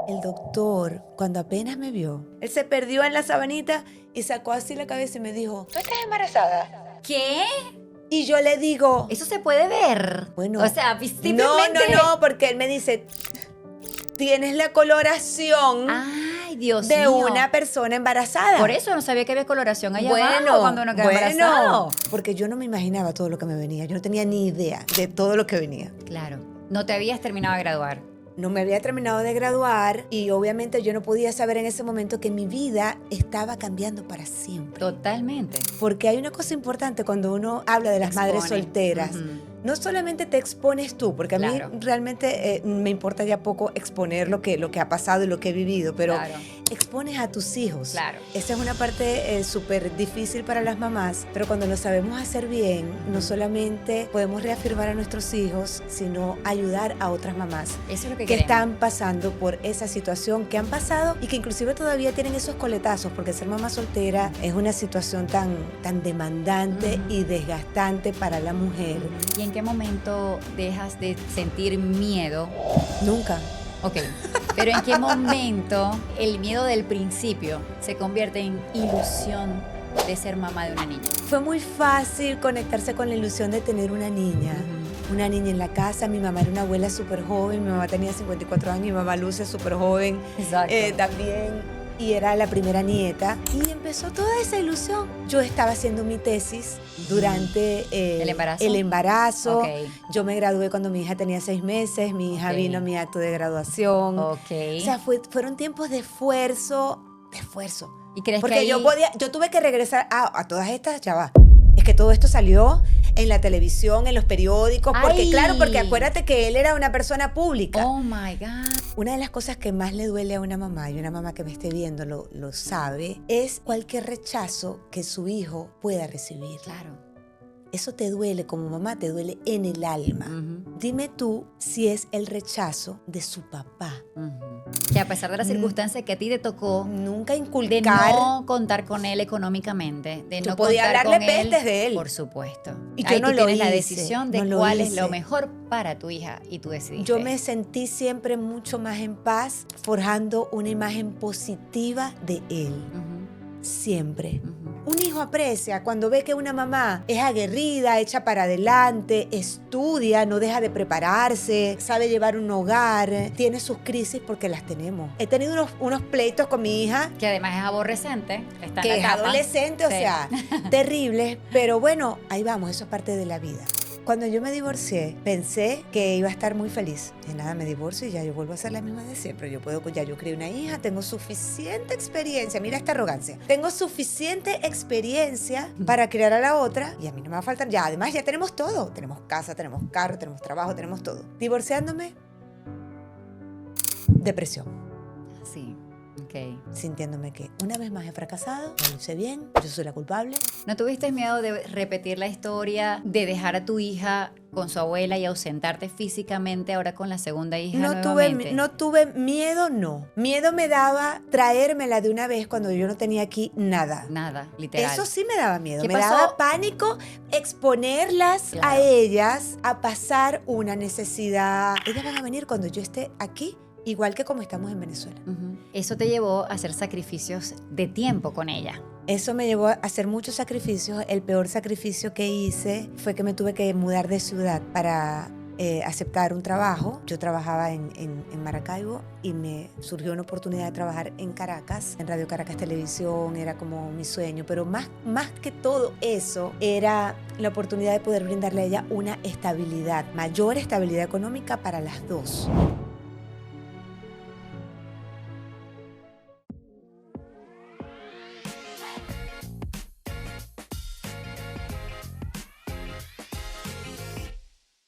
El doctor, cuando apenas me vio, él se perdió en la sabanita y sacó así la cabeza y me dijo, ¿tú estás embarazada? ¿Qué? Y yo le digo, Eso se puede ver. bueno, O sea, no, visiblemente. no, porque él me dice, tienes la coloración Ay, Dios de mío. una persona embarazada. Por eso no sabía que había coloración allá abajo cuando uno queda embarazado. Porque yo no me imaginaba todo lo que me venía. Yo no tenía ni idea de todo lo que venía. Claro. No te habías terminado de graduar. No me había terminado de graduar y obviamente yo no podía saber en ese momento que mi vida estaba cambiando para siempre. Totalmente. Porque hay una cosa importante cuando uno habla de las madres solteras. No solamente te expones tú, porque a mí realmente me importa ya poco exponer lo que ha pasado y lo que he vivido, pero expones a tus hijos. Claro. Esa es una parte súper difícil para las mamás, pero cuando lo sabemos hacer bien, no solamente podemos reafirmar a nuestros hijos, sino ayudar a otras mamás Eso es lo que están pasando por esa situación, que han pasado y que inclusive todavía tienen esos coletazos, porque ser mamá soltera es una situación tan demandante y desgastante para la mujer. ¿Y en qué momento dejas de sentir miedo? Nunca. Ok, pero ¿en qué momento el miedo del principio se convierte en ilusión de ser mamá de una niña? Fue muy fácil conectarse con la ilusión de tener una niña. Una niña en la casa, mi mamá era una abuela súper joven, mi mamá tenía 54 años, mi mamá luce súper joven. Exacto. También. Y era la primera nieta y empezó toda esa ilusión. Yo estaba haciendo mi tesis durante el embarazo. Okay. Yo me gradué cuando mi hija tenía 6 meses, mi hija vino a mi acto de graduación. Okay. O sea, fueron tiempos de esfuerzo. ¿Y crees porque que ahí... yo tuve que regresar a todas estas, ya va. Es que todo esto salió en la televisión, en los periódicos, porque acuérdate que él era una persona pública. Oh my God. Una de las cosas que más le duele a una mamá, y una mamá que me esté viendo lo sabe, es cualquier rechazo que su hijo pueda recibir. Claro. Eso te duele como mamá, te duele en el alma. Dime tú si es el rechazo de su papá. Que a pesar de las circunstancias que a ti te tocó, nunca inculcar, de no contar con él económicamente, de no podía contar hablarle con él, pestes de él. por supuesto. Y ahí yo no tú lo tienes la hice, decisión de no cuál lo es lo hice. mejor para tu hija y tú decidiste. Yo me sentí siempre mucho más en paz forjando una imagen positiva de él. Siempre. Un hijo aprecia cuando ve que una mamá es aguerrida, echa para adelante, estudia, no deja de prepararse, sabe llevar un hogar, tiene sus crisis porque las tenemos. He tenido unos pleitos con mi hija. Que además es aborrecente. Está que en la es etapa. adolescente, o sea, terribles. Pero bueno, ahí vamos, eso es parte de la vida. Cuando yo me divorcié, pensé que iba a estar muy feliz. Y nada, me divorcio y ya yo vuelvo a ser la misma de siempre. Ya yo crié una hija, tengo suficiente experiencia. Mira esta arrogancia. Tengo suficiente experiencia para criar a la otra y a mí no me va a faltar. Ya, además ya tenemos todo. Tenemos casa, tenemos carro, tenemos trabajo, tenemos todo. Divorciándome, depresión. Sí. Sintiéndome que una vez más he fracasado, no lo hice bien, yo soy la culpable. ¿No tuviste miedo de repetir la historia, de dejar a tu hija con su abuela y ausentarte físicamente ahora con la segunda hija nuevamente? No tuve miedo, no. Miedo me daba traérmela de una vez cuando yo no tenía aquí nada. Nada, literal. Eso sí me daba miedo. ¿Qué Me pasó? daba pánico exponerlas a ellas a pasar una necesidad. Ellas van a venir cuando yo esté aquí, igual que como estamos en Venezuela. Eso te llevó a hacer sacrificios de tiempo con ella. Eso me llevó a hacer muchos sacrificios. El peor sacrificio que hice fue que me tuve que mudar de ciudad para aceptar un trabajo. Yo trabajaba en Maracaibo y me surgió una oportunidad de trabajar en Caracas, en Radio Caracas Televisión, era como mi sueño, pero más que todo eso era la oportunidad de poder brindarle a ella una estabilidad, mayor estabilidad económica para las dos.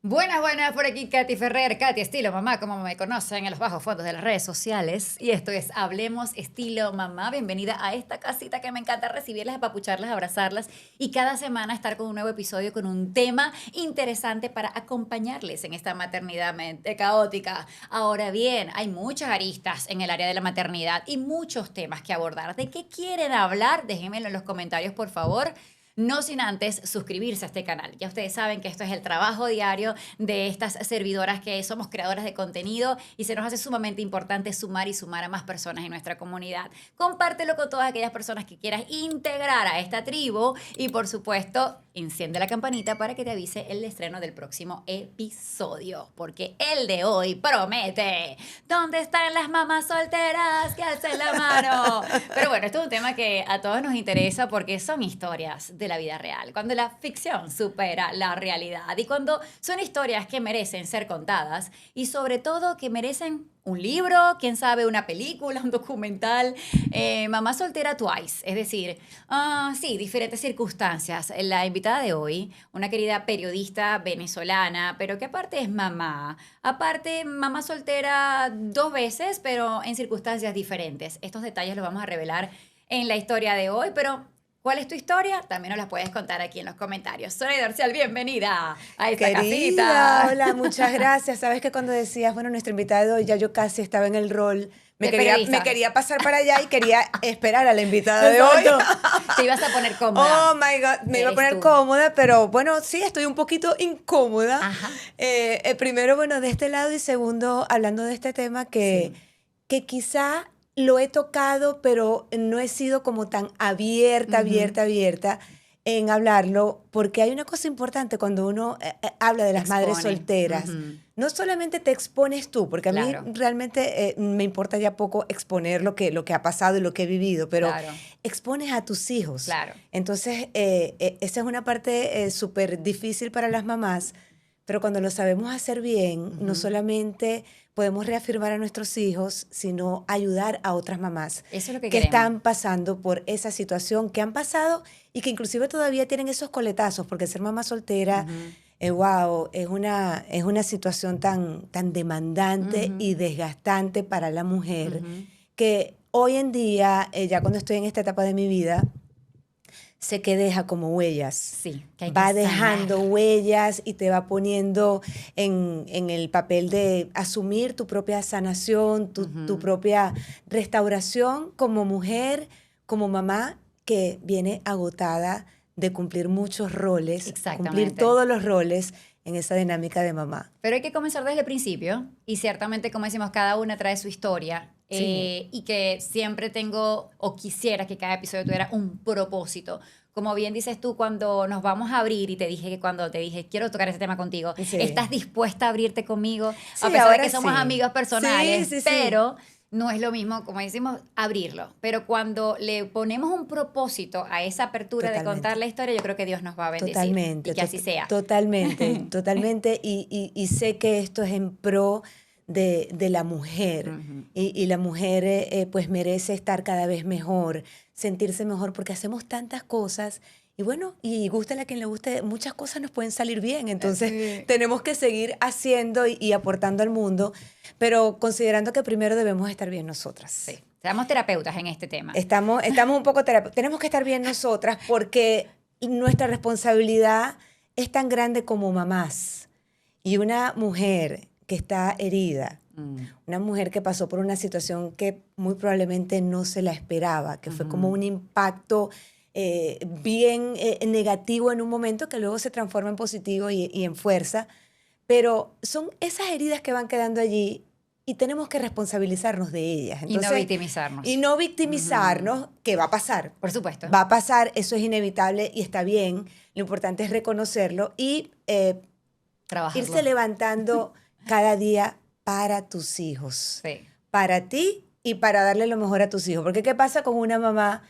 Buenas, por aquí Katy Ferrer, Katy Estilo Mamá, como me conocen en los bajos fondos de las redes sociales. Y esto es Hablemos Estilo Mamá. Bienvenida a esta casita que me encanta recibirlas, apapucharlas, abrazarlas y cada semana estar con un nuevo episodio con un tema interesante para acompañarles en esta maternidad caótica. Ahora bien, hay muchas aristas en el área de la maternidad y muchos temas que abordar. ¿De qué quieren hablar? Déjenmelo en los comentarios, por favor. no sin antes suscribirse a este canal. Ya ustedes saben que esto es el trabajo diario de estas servidoras que somos creadoras de contenido y se nos hace sumamente importante sumar y sumar a más personas en nuestra comunidad. Compártelo con todas aquellas personas que quieras integrar a esta tribu y, por supuesto, enciende la campanita para que te avise el estreno del próximo episodio, porque el de hoy promete. ¿Dónde están las mamás solteras? Que alcen la mano. Pero bueno, esto es un tema que a todos nos interesa porque son historias de la vida real, cuando la ficción supera la realidad y cuando son historias que merecen ser contadas y sobre todo que merecen un libro, quién sabe, una película, un documental. Mamá soltera twice, es decir, sí, diferentes circunstancias. La invitada de hoy, una querida periodista venezolana, pero que aparte es mamá. Aparte, mamá soltera 2 veces, pero en circunstancias diferentes. Estos detalles los vamos a revelar en la historia de hoy, pero ¿cuál es tu historia? También nos la puedes contar aquí en los comentarios. Sonia Darcial, bienvenida a esta casita. Hola, muchas gracias. Sabes que cuando decías, bueno, nuestro invitado de hoy, ya yo casi estaba en el rol. Me quería pasar para allá y quería esperar a la invitada de hoy. Te ibas a poner cómoda. Oh, my God. Me iba a poner cómoda, pero bueno, sí, estoy un poquito incómoda. Ajá. Primero, bueno, de este lado y segundo, hablando de este tema que quizá lo he tocado, pero no he sido como tan abierta en hablarlo, porque hay una cosa importante cuando uno habla de las madres solteras. No solamente te expones tú, porque a mí realmente me importa ya poco exponer lo que ha pasado y lo que he vivido, pero expones a tus hijos. Claro. Entonces, esa es una parte súper difícil para las mamás, pero cuando lo sabemos hacer bien, no solamente podemos reafirmar a nuestros hijos, sino ayudar a otras mamás Eso es lo que están pasando por esa situación, que han pasado y que inclusive todavía tienen esos coletazos, porque ser mamá soltera, wow, es una situación tan demandante y desgastante para la mujer, que hoy en día, ya cuando estoy en esta etapa de mi vida, sé que deja como huellas. Sí, que hay que va sanar. dejando huellas y te va poniendo en el papel de asumir tu propia sanación, tu propia restauración como mujer, como mamá que viene agotada de cumplir muchos roles, cumplir todos los roles en esa dinámica de mamá. Pero hay que comenzar desde el principio y ciertamente, como decimos, cada una trae su historia. Y que siempre tengo o quisiera que cada episodio tuviera un propósito. Como bien dices tú, cuando nos vamos a abrir y cuando te dije, quiero tocar ese tema contigo, ¿estás dispuesta a abrirte conmigo? A pesar de que somos amigas personales, pero no es lo mismo, como decimos, abrirlo. Pero cuando le ponemos un propósito a esa apertura de contar la historia, yo creo que Dios nos va a bendecir. Totalmente. Y que así sea. Totalmente. Y sé que esto es en pro de la mujer y la mujer pues merece estar cada vez mejor, sentirse mejor porque hacemos tantas cosas y bueno, y guste a quien le guste, muchas cosas nos pueden salir bien, entonces tenemos que seguir haciendo y aportando al mundo, pero considerando que primero debemos estar bien nosotras. Sí, seamos terapeutas en este tema. Estamos un poco tenemos que estar bien nosotras porque nuestra responsabilidad es tan grande como mamás y una mujer que está herida, una mujer que pasó por una situación que muy probablemente no se la esperaba, que fue como un impacto bien negativo en un momento que luego se transforma en positivo y en fuerza, pero son esas heridas que van quedando allí y tenemos que responsabilizarnos de ellas. Entonces, y no victimizarnos. Y no victimizarnos, que va a pasar. Por supuesto. Va a pasar, eso es inevitable y está bien. Lo importante es reconocerlo y irse levantando cada día para tus hijos, para ti y para darle lo mejor a tus hijos. Porque ¿qué pasa con una mamá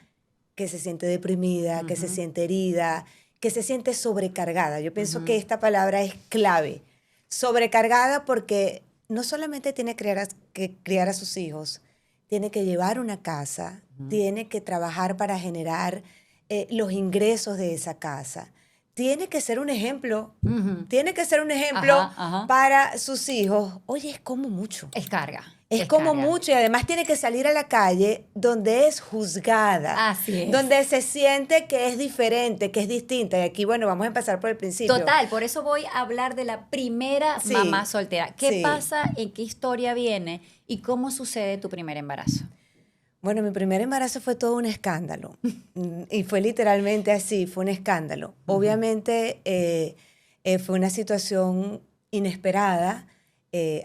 que se siente deprimida, que se siente herida, que se siente sobrecargada? Yo pienso que esta palabra es clave. Sobrecargada porque no solamente tiene que criar a sus hijos, tiene que llevar una casa, tiene que trabajar para generar los ingresos de esa casa. Tiene que ser un ejemplo, para sus hijos. Oye, es como mucho. Es carga. Es como mucho y además tiene que salir a la calle donde es juzgada. Así es. Donde se siente que es diferente, que es distinta. Y aquí, bueno, vamos a empezar por el principio. Total, por eso voy a hablar de la primera mamá soltera. ¿Qué pasa, en qué historia viene y cómo sucede tu primer embarazo? Bueno, mi primer embarazo fue todo un escándalo. Y fue literalmente así, fue un escándalo. Obviamente fue una situación inesperada.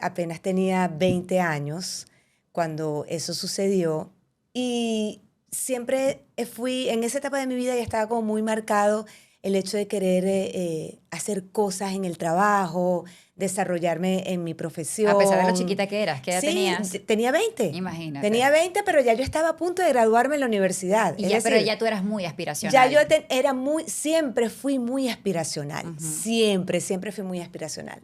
Apenas tenía 20 años cuando eso sucedió. Y siempre fui, en esa etapa de mi vida ya estaba como muy marcado el hecho de querer hacer cosas en el trabajo, desarrollarme en mi profesión. A pesar de lo chiquita que eras, ¿qué edad Sí, tenías? tenía 20. Imagínate. Tenía 20, pero ya yo estaba a punto de graduarme en la universidad. Y Es ya, decir, pero ya tú eras muy aspiracional. ya yo era siempre fui muy aspiracional. Ujú. Siempre fui muy aspiracional.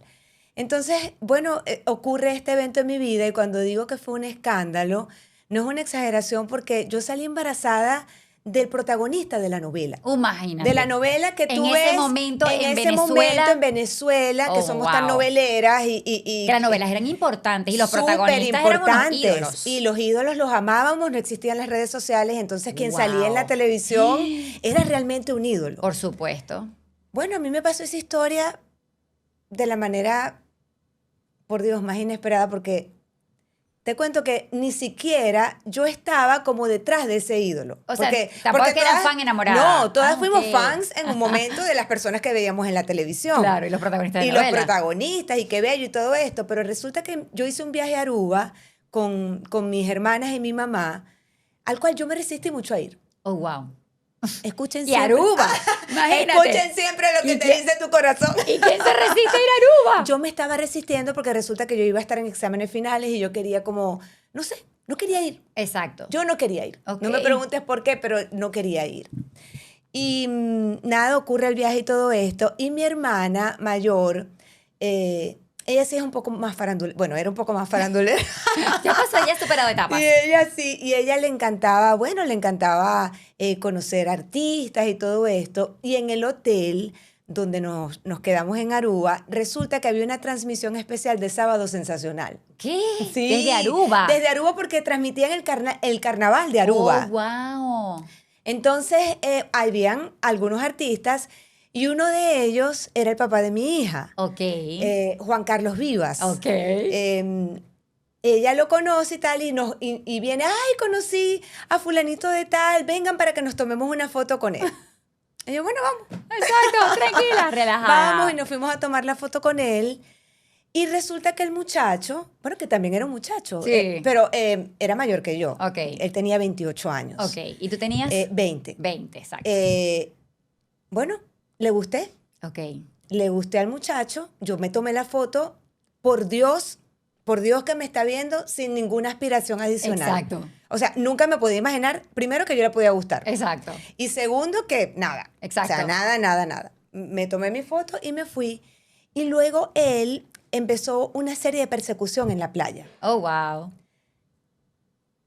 Entonces, bueno, ocurre este evento en mi vida y cuando digo que fue un escándalo, no es una exageración porque yo salí embarazada del protagonista de la novela. Imagínate. De la novela que tú en ves ese momento en ese Venezuela. momento en Venezuela, que Oh, somos wow. tan noveleras Que las novelas eran importantes y los súper protagonistas eran unos importantes. ídolos. Y los ídolos los amábamos, no existían las redes sociales, entonces quien Wow. salía en la televisión era realmente un ídolo. Por supuesto. Bueno, a mí me pasó esa historia de la manera, por Dios, más inesperada, porque te cuento que ni siquiera yo estaba como detrás de ese ídolo. O sea, tampoco es que eran fan enamorada. No, todas fuimos ok. fans en un momento de las personas que veíamos en la televisión. Claro, y los protagonistas de Y la los novela. protagonistas, y qué bello y todo esto. Pero resulta que yo hice un viaje a Aruba con mis hermanas y mi mamá, al cual yo me resistí mucho a ir. Oh, wow. Escuchen Y siempre. Aruba, imagínate. Escuchen siempre lo que ¿Y te quién- dice tu corazón. ¿Y quién se resiste a ir a Aruba? Yo me estaba resistiendo porque resulta que yo iba a estar en exámenes finales y yo quería como, no sé, no quería ir. Exacto. Yo no quería ir. Ok. No me preguntes por qué, pero no quería ir. Y nada, ocurre el viaje y todo esto. Y mi hermana mayor, ella sí es un poco más farandulera. Bueno, era un poco más farandulera. Ya pasó, ya has superado etapas. Y ella sí, y ella le encantaba, bueno, le encantaba conocer artistas y todo esto. Y en el hotel donde nos quedamos en Aruba, resulta que había una transmisión especial de Sábado Sensacional. ¿Qué? Sí, Desde Aruba. Desde Aruba porque transmitían el carnaval de Aruba. Oh, wow. Entonces, habían algunos artistas y uno de ellos era el papá de mi hija, Ok. Juan Carlos Vivas. Ok. Ella lo conoce y tal, y viene, ay, conocí a fulanito de tal, vengan para que nos tomemos una foto con él. Y yo, bueno, vamos. Exacto, tranquila, relajada. Vamos, y nos fuimos a tomar la foto con él. Y resulta que el muchacho, bueno, que también era un muchacho, Sí. pero era mayor que yo. Ok. Él tenía 28 años. Ok, ¿y tú tenías? 20. 20, exacto. Bueno, le gusté. Ok. Le gusté al muchacho. Yo me tomé la foto. Por Dios que me está viendo sin ninguna aspiración adicional. Exacto. O sea, nunca me podía imaginar, primero, que yo le podía gustar. Exacto. Y segundo, que nada. Exacto. O sea, nada. Me tomé mi foto y me fui. Y luego él empezó una serie de persecución en la playa. Oh, wow.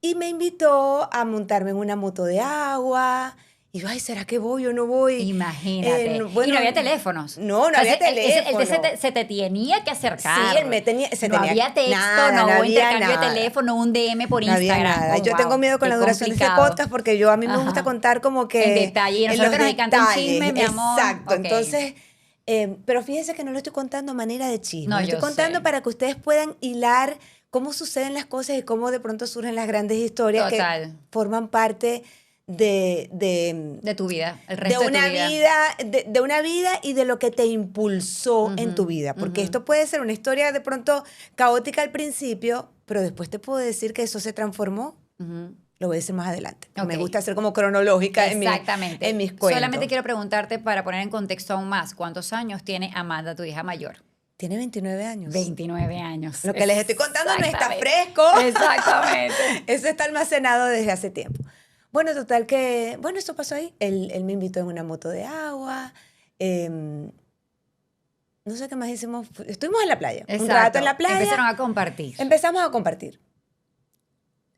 Y me invitó a montarme en una moto de agua. Y yo, ay, ¿será que voy o no voy? Imagínate. Bueno, y no había teléfonos. No, no había teléfono. Él se te tenía que acercar. Sí, él me tenía... no había texto, nada, no hubo había intercambio nada. de teléfono, un DM por No había Instagram. nada. Oh, Yo wow. tengo miedo con Qué la duración de este complicado. podcast porque a mí me gusta Ajá. contar como que... En detalle. Y a nosotros los que nos encanta un detalles. chisme, mi amor. Exacto. Ok. Entonces, pero fíjense que no lo estoy contando a manera de chisme. No, lo estoy yo contando sé. para que ustedes puedan hilar cómo suceden las cosas y cómo de pronto surgen las grandes historias Total. que forman parte de tu vida, el resto de una tu vida. vida, de una vida y de lo que te impulsó en tu vida. Porque esto puede ser una historia de pronto caótica al principio, pero después te puedo decir que eso se transformó. Ujú. Lo voy a decir más adelante. Ok. Me gusta ser como cronológica Exactamente. en mis cuentos. Solamente quiero preguntarte para poner en contexto aún más, ¿cuántos años tiene Amanda, tu hija mayor? Tiene 29 años. 29 años. Lo que les estoy contando no está Exactamente. fresco. Exactamente. Eso está almacenado desde hace tiempo. Bueno, total que... Bueno, eso pasó ahí. Él me invitó en una moto de agua. No sé qué más hicimos. Estuvimos en la playa. Un Exacto. rato en la playa. Empezaron a compartir. Empezamos a compartir.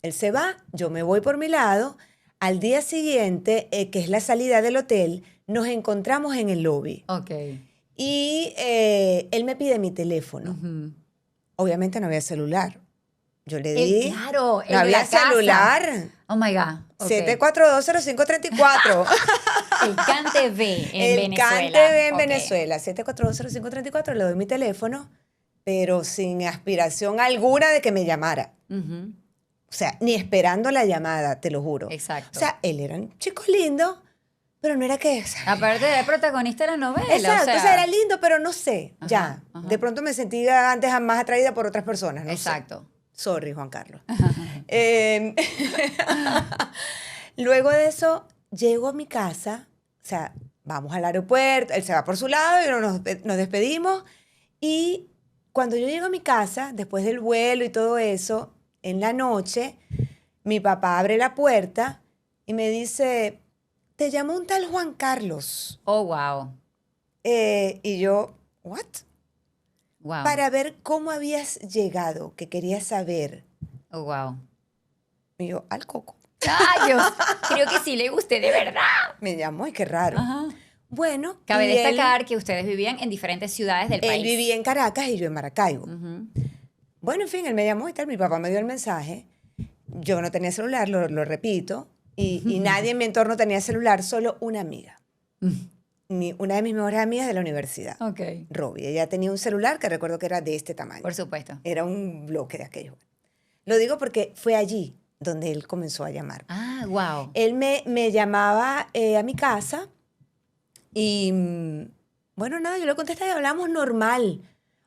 Él se va, yo me voy por mi lado. Al día siguiente, que es la salida del hotel, nos encontramos en el lobby. Ok. Y él me pide mi teléfono. Ujú. Obviamente no había celular. Yo le di... Claro, el no de había la casa. celular. Oh my God. Ok. 7420534. El CanTV en El Venezuela. CanTV en Ok. Venezuela. 7420534. Le doy mi teléfono, pero sin aspiración alguna de que me llamara. Ujú. O sea, ni esperando la llamada, te lo juro. Exacto. O sea, él era un chico lindo, pero no era que... o sea, Aparte de protagonista de la novela. exacto, o sea, era lindo, pero no sé, Ajá, ya. ajá. De pronto me sentía antes más atraída por otras personas, no sé. Exacto. Sorry, Juan Carlos. Eh, Luego de eso, llego a mi casa, o sea, vamos al aeropuerto, él se va por su lado y nos despedimos. Y cuando yo llego a mi casa, después del vuelo y todo eso, en la noche, mi papá abre la puerta y me dice, te llamó un tal Juan Carlos. Oh, wow. Y yo, ¿what? Wow. Para ver cómo habías llegado, que quería saber. Oh, wow. Y yo, al coco. ¡Ay, Dios! Creo que sí le gusté, de verdad. Me llamó, y qué raro. Ajá. Bueno, Cabe y destacar que ustedes vivían en diferentes ciudades del él país. vivía en Caracas y yo en Maracaibo. Ujú. Bueno, en fin, él me llamó y tal, mi papá me dio el mensaje. Yo no tenía celular, lo repito, y nadie en mi entorno tenía celular, solo una amiga. Una de mis mejores amigas de la universidad, Ok. Robbie. Ella tenía un celular que recuerdo que era de este tamaño. Por supuesto. Era un bloque de aquello. Lo digo porque fue allí donde él comenzó a llamar. Ah, wow. Él me llamaba a mi casa y, bueno, nada, yo le contesté y hablamos normal.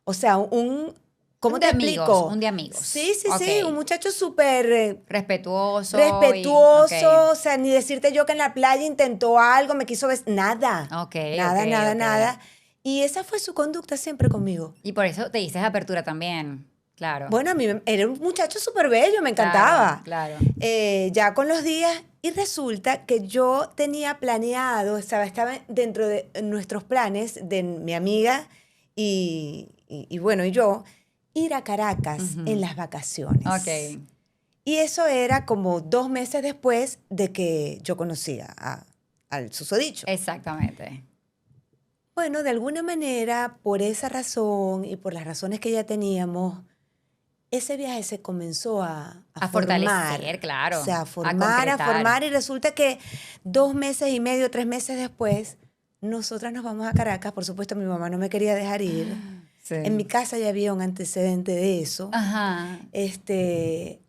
O sea, ¿cómo Un te de amigos, explico? un de amigos. Sí, sí, Ok. sí, un muchacho súper Respetuoso. respetuoso, o sea, ni decirte yo que en la playa intentó algo, me quiso ver, nada. Ok, Nada, ok, nada, ok. nada. Y esa fue su conducta siempre conmigo. Y por eso te dices apertura también. Claro. Bueno, a mí era un muchacho súper bello, me encantaba. Claro. Ya con los días, y resulta que yo tenía planeado, estaba dentro de nuestros planes de mi amiga y bueno, y yo, ir a Caracas Ujú. en las vacaciones. Ok. Y eso era como 2 meses después de que yo conocía al susodicho. Exactamente. Bueno, de alguna manera, por esa razón y por las razones que ya teníamos, ese viaje se comenzó A formar. fortalecer, claro. O sea, A a formar, concretar. y resulta que 2 meses y medio, 3 meses después, nosotras nos vamos a Caracas. Por supuesto, mi mamá no me quería dejar ir. Sí. En mi casa ya había un antecedente de eso, Ajá.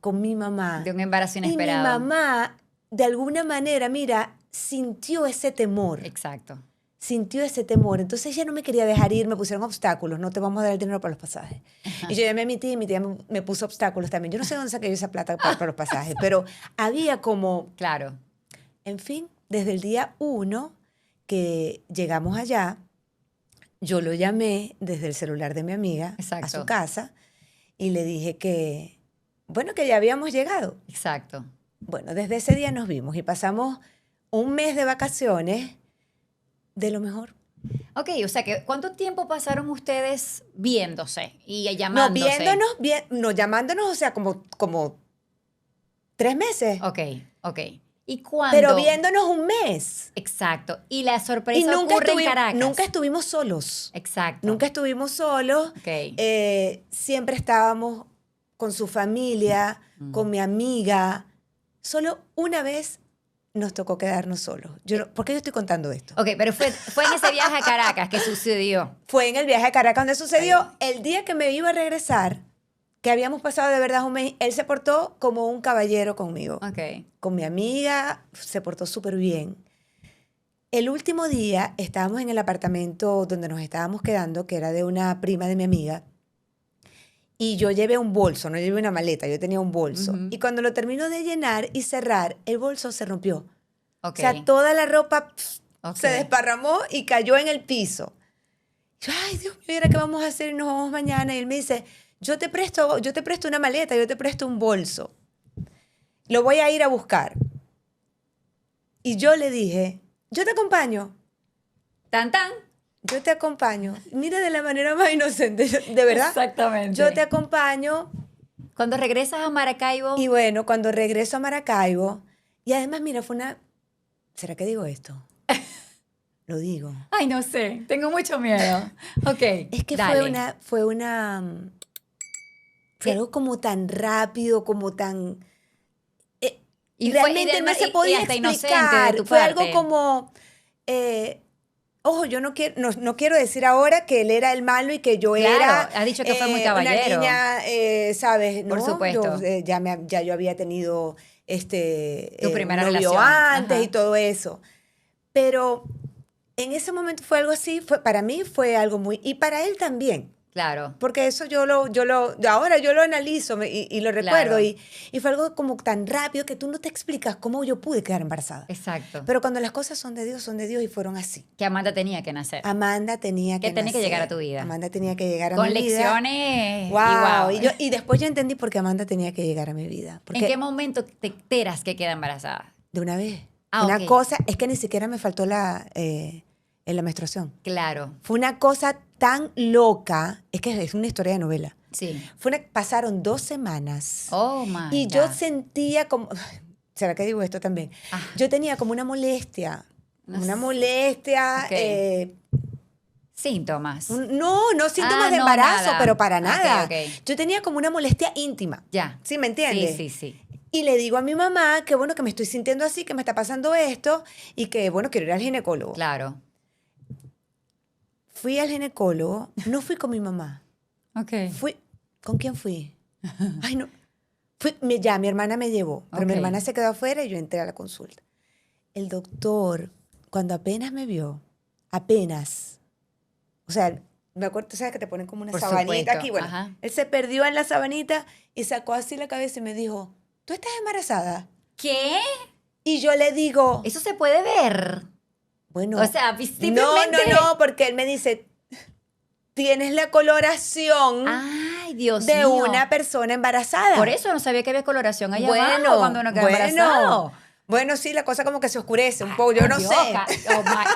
con mi mamá. De un embarazo Y mi inesperado. mamá, de alguna manera, mira, sintió ese temor. Exacto. Sintió ese temor. Entonces ella no me quería dejar ir, me pusieron obstáculos, no te vamos a dar el dinero para los pasajes. Y yo llamé a mi tía y mi tía me puso obstáculos también. Yo no sé dónde saqué yo esa plata para los pasajes, pero había como, Claro. en fin, desde el día 1 que llegamos allá, yo lo llamé desde el celular de mi amiga a Exacto. su casa y le dije que, bueno, que ya habíamos llegado. Exacto. Bueno, desde ese día nos vimos y pasamos un mes de vacaciones de lo mejor. Ok, o sea que ¿cuánto tiempo pasaron ustedes viéndose y No, llamándose? no, llamándonos, o sea, como 3 meses. Ok, ok. ¿Y cuándo? Pero viéndonos un mes. Exacto. Y la Y sorpresa ocurre en Caracas. nunca estuvimos solos. Exacto. Nunca estuvimos solos. Ok. Siempre estábamos con su familia, con mi amiga. Solo una vez nos tocó quedarnos solos. ¿Por qué yo estoy contando esto? Ok, pero fue en ese viaje a Caracas que sucedió. Fue en el viaje a Caracas donde sucedió. El día que me iba a regresar, que habíamos pasado de verdad un mes, él se portó como un caballero conmigo. Ok. Con mi amiga, se portó súper bien. El último día estábamos en el apartamento donde nos estábamos quedando, que era de una prima de mi amiga, y yo llevé un bolso, no llevé una maleta, yo tenía un bolso. Ujú. Y cuando lo termino de llenar y cerrar, el bolso se rompió. Ok. O sea, toda la ropa Ok. se desparramó y cayó en el piso. Yo, ay, Dios mío, ¿y ahora qué vamos a hacer? Nos vamos mañana. Y él me dice, yo te presto una maleta, yo te presto un bolso. Lo voy a ir a buscar. Y yo le dije, yo te acompaño. Tan tan. Yo te acompaño. Mira, de la manera más inocente, de verdad. Exactamente. Yo te acompaño. Cuando regresas a Maracaibo. Y bueno, cuando regreso a Maracaibo, y además, mira, ¿será que digo esto? Lo digo. Ay, no sé. Tengo mucho miedo. Ok. Es que dale. fue algo como tan rápido, como tan... Y realmente fue, no se y podía hasta inocente de explicar. tu Fue parte. algo como... Ojo, yo no quiero decir ahora que él era el malo y que yo Claro, era has dicho que fue muy caballero. una niña, ¿sabes? Por ¿No? supuesto. Ya yo había tenido Tu un primera novio relación. antes Ajá. y todo eso. Pero en ese momento fue algo así, para mí fue algo muy... Y para él también. Claro, Porque eso ahora yo lo analizo y lo recuerdo claro. y fue algo como tan rápido que tú no te explicas cómo yo pude quedar embarazada. Exacto. Pero cuando las cosas son de Dios y fueron así. Que Amanda tenía que nacer. Amanda tenía Que que tenía que llegar a nacer. tu vida. Amanda tenía que llegar a Con mi vida. lecciones Wow. y wow. Y después yo entendí por qué Amanda tenía que llegar a mi vida. ¿En qué Porque momento te enteras que queda embarazada? de una vez. Ah, Una ok. cosa, es que ni siquiera me faltó en la menstruación. Claro, Fue una cosa tan loca, es que es una historia de novela. sí. Pasaron 2 semanas Oh my y yo God. sentía como, ¿será que digo esto también? Ah. Yo tenía como una molestia, No una sé. molestia, Ok. Síntomas. no síntomas Ah, de no, embarazo, nada. pero para Ok, nada. ok. Yo tenía como una molestia íntima. Ya. ¿Sí me entiendes? Sí, sí, sí. Y le digo a mi mamá que bueno, que me estoy sintiendo así, que me está pasando esto y que bueno, quiero ir al ginecólogo. Claro. Fui al ginecólogo, no fui con mi mamá. Ok. ¿Con quién fui? Ay, no. Mi hermana me llevó, pero mi Ok. hermana se quedó afuera y yo entré a la consulta. El doctor, cuando apenas me vio, o sea, me acuerdo, ¿sabes que te ponen como una Por sabanita supuesto, aquí? Bueno, ajá. él se perdió en la sabanita y sacó así la cabeza y me dijo, ¿tú estás embarazada? ¿Qué? Y yo le digo, Eso se puede ver. bueno, O sea, no, simplemente. porque él me dice, tienes la coloración Ay, Dios de mío. una persona embarazada. Por eso no sabía que había coloración allá abajo cuando uno queda embarazado. Bueno, sí, la cosa como que se oscurece un poco, yo no Dios, sé.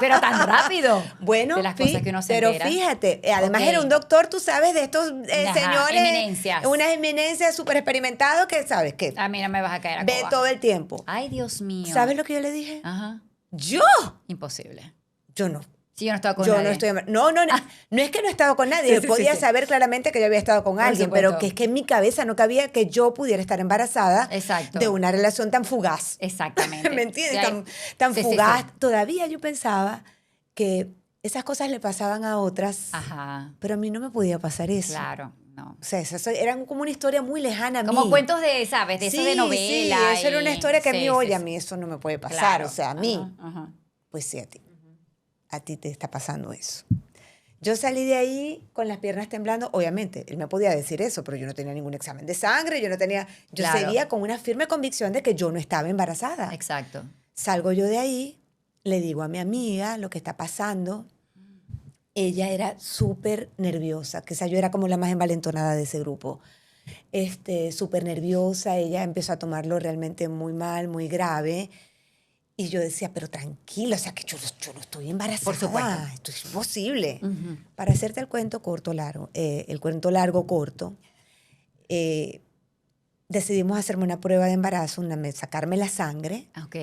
pero tan rápido. Bueno, De las cosas que uno se pero entera. fíjate, además Ok. era un doctor, tú sabes, de estos Ajá, señores, eminencias. unas eminencias súper experimentados que, ¿sabes? Que A mí no me vas a caer a ve coba. todo el tiempo. Ay, Dios mío. ¿Sabes lo que yo le dije? Ajá. Yo Imposible. no. Sí, yo no estaba con Yo nadie. no estoy... No es que no he estado con nadie. Sí, Yo sí, podía sí, sí. saber claramente que yo había estado con Por alguien, supuesto. pero que es que en mi cabeza no cabía que yo pudiera estar embarazada Exacto. de una relación tan fugaz. Exactamente. ¿Me entiendes? De ahí- Tan Sí, sí, fugaz. sí. Todavía yo pensaba que esas cosas le pasaban a otras, Ajá. pero a mí no me podía pasar eso. Claro, no. O sea, eran como una historia muy lejana a mí. Como cuentos de, ¿sabes? De eso de novela. Sí, eso era una historia que a mí, sí, oye, sí, a sí. mí eso no me puede pasar. Claro. O sea, a mí, Ajá, ajá. pues sí, a ti. A ti te está pasando eso. Yo salí de ahí con las piernas temblando. Obviamente, él me podía decir eso, pero yo no tenía ningún examen de sangre, yo Claro. seguía con una firme convicción de que yo no estaba embarazada. Exacto. Salgo yo de ahí, le digo a mi amiga lo que está pasando. Ella era súper nerviosa, que yo era como la más envalentonada de ese grupo. Súper nerviosa, ella empezó a tomarlo realmente muy mal, muy grave. Y yo decía, pero tranquila, o sea, que yo no estoy embarazada. Por supuesto. Esto es imposible. Ujú. Para hacerte el cuento corto, decidimos hacerme una prueba de embarazo, sacarme la sangre Ok.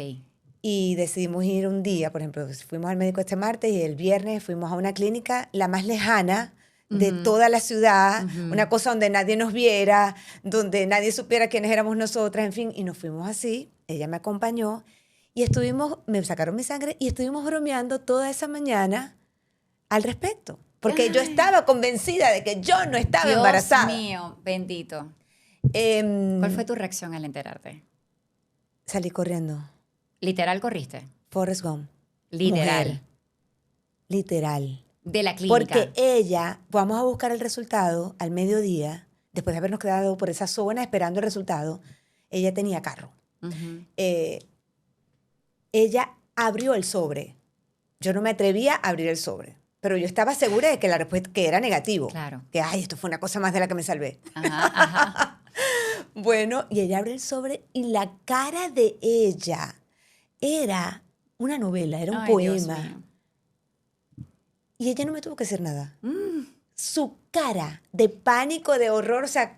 y decidimos ir un día, por ejemplo, fuimos al médico este martes y el viernes fuimos a una clínica, la más lejana de Ujú. toda la ciudad, Ujú. una cosa donde nadie nos viera, donde nadie supiera quiénes éramos nosotras, en fin, y nos fuimos así, ella me acompañó y me sacaron mi sangre y estuvimos bromeando toda esa mañana al respecto, porque yo Ay. estaba convencida de que yo no estaba Dios embarazada. mío, bendito. Em, ¿Cuál fue tu reacción al enterarte? Salí corriendo. Literal corriste. Forrest Gump. Literal. Mujer. Literal. De la clínica. Porque ella, vamos a buscar el resultado al mediodía, después de habernos quedado por esa zona esperando el resultado, ella tenía carro. Ujú. Ella abrió el sobre. Yo no me atrevía a abrir el sobre, pero yo estaba segura de que la respuesta que era negativo. Claro. Que, ay, esto fue una cosa más de la que me salvé. Ajá, ajá. Bueno, y ella abre el sobre y la cara de ella era una novela, era un Ay, Dios poema. mío. Y ella no me tuvo que hacer nada. Mm. Su cara de pánico, de horror, o sea,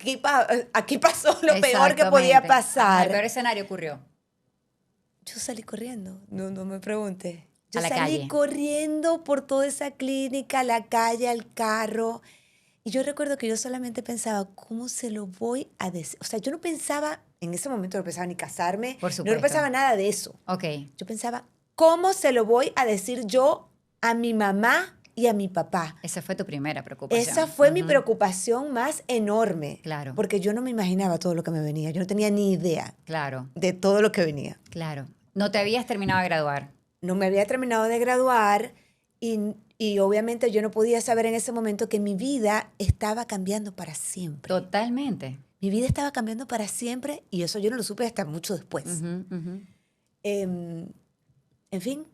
aquí pasó lo peor que podía Exactamente. pasar. Ajá, el peor escenario ocurrió. Yo salí corriendo, no me preguntes. Yo A la salí calle. corriendo por toda esa clínica, a la calle, al carro. Y yo recuerdo que yo solamente pensaba, ¿cómo se lo voy a decir? O sea, yo no pensaba, en ese momento no pensaba ni casarme, Por no supuesto. pensaba nada de eso. Ok. Yo pensaba, ¿cómo se lo voy a decir yo a mi mamá y a mi papá. Esa fue tu primera preocupación. Esa fue mi preocupación más enorme. Claro. Porque yo no me imaginaba todo lo que me venía. Yo no tenía ni idea Claro, de todo lo que venía. claro. No te habías terminado de graduar. No me había terminado de graduar y obviamente yo no podía saber en ese momento que mi vida estaba cambiando para siempre. Totalmente. Mi vida estaba cambiando para siempre y eso yo no lo supe hasta mucho después. Ujú, ujú. En fin.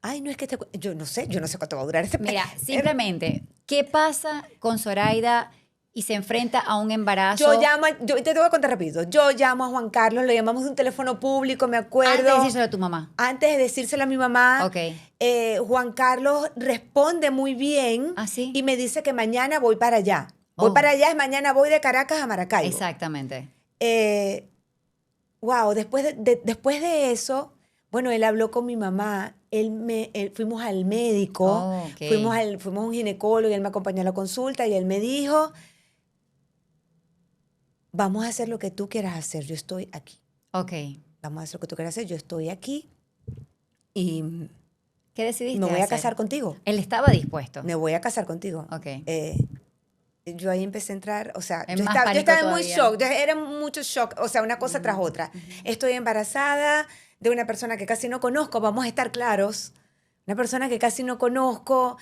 Ay, no es que yo no sé cuánto va a durar este Mira, simplemente, ¿qué pasa con Zoraida y se enfrenta a un embarazo? Yo te voy a contar rápido. Yo llamo a Juan Carlos, lo llamamos de un teléfono público, me acuerdo. Antes de decírselo a tu mamá. Antes de decírselo a mi mamá, Ok. Juan Carlos responde muy bien ¿Ah, sí? y me dice que mañana voy para allá. Voy Oh. para allá y mañana voy de Caracas a Maracaibo. Exactamente. Wow, después de eso, bueno, él habló con mi mamá, fuimos al médico, Oh, ok. fuimos a un ginecólogo y él me acompañó a la consulta y él me dijo, vamos a hacer lo que tú quieras hacer, yo estoy aquí. Ok. Vamos a hacer lo que tú quieras hacer, yo estoy aquí y ¿Qué decidiste me voy a hacer? casar contigo. Él estaba dispuesto. Me voy a casar contigo. Ok. Yo ahí empecé a entrar, o sea, En yo más estaba pánico en muy todavía. shock, era mucho shock, o sea, una cosa tras otra. Estoy embarazada de una persona que casi no conozco, vamos a estar claros, una persona que casi no conozco,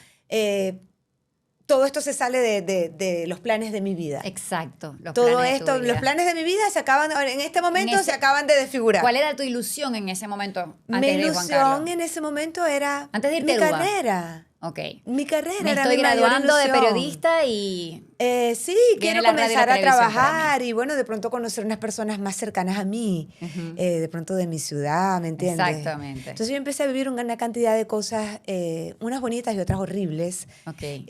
todo esto se sale de los planes de mi vida. Exacto. Los Todo planes de tu esto, vida. los planes de mi vida se acaban, en este momento ese- se acaban de desfigurar. ¿Cuál era tu ilusión en ese momento Mi antes de Juan ilusión Carlos? en ese momento era Antes de irte mi a Aruba. carrera. Ok. Mi carrera Me era estoy mi mayor graduando de ilusión. periodista y Sí, Viene quiero la radio y la comenzar a televisión para trabajar y bueno, de pronto conocer unas personas más cercanas a mí, de pronto de mi ciudad, ¿me entiendes? Exactamente. Entonces yo empecé a vivir una cantidad de cosas, unas bonitas y otras horribles. Ok.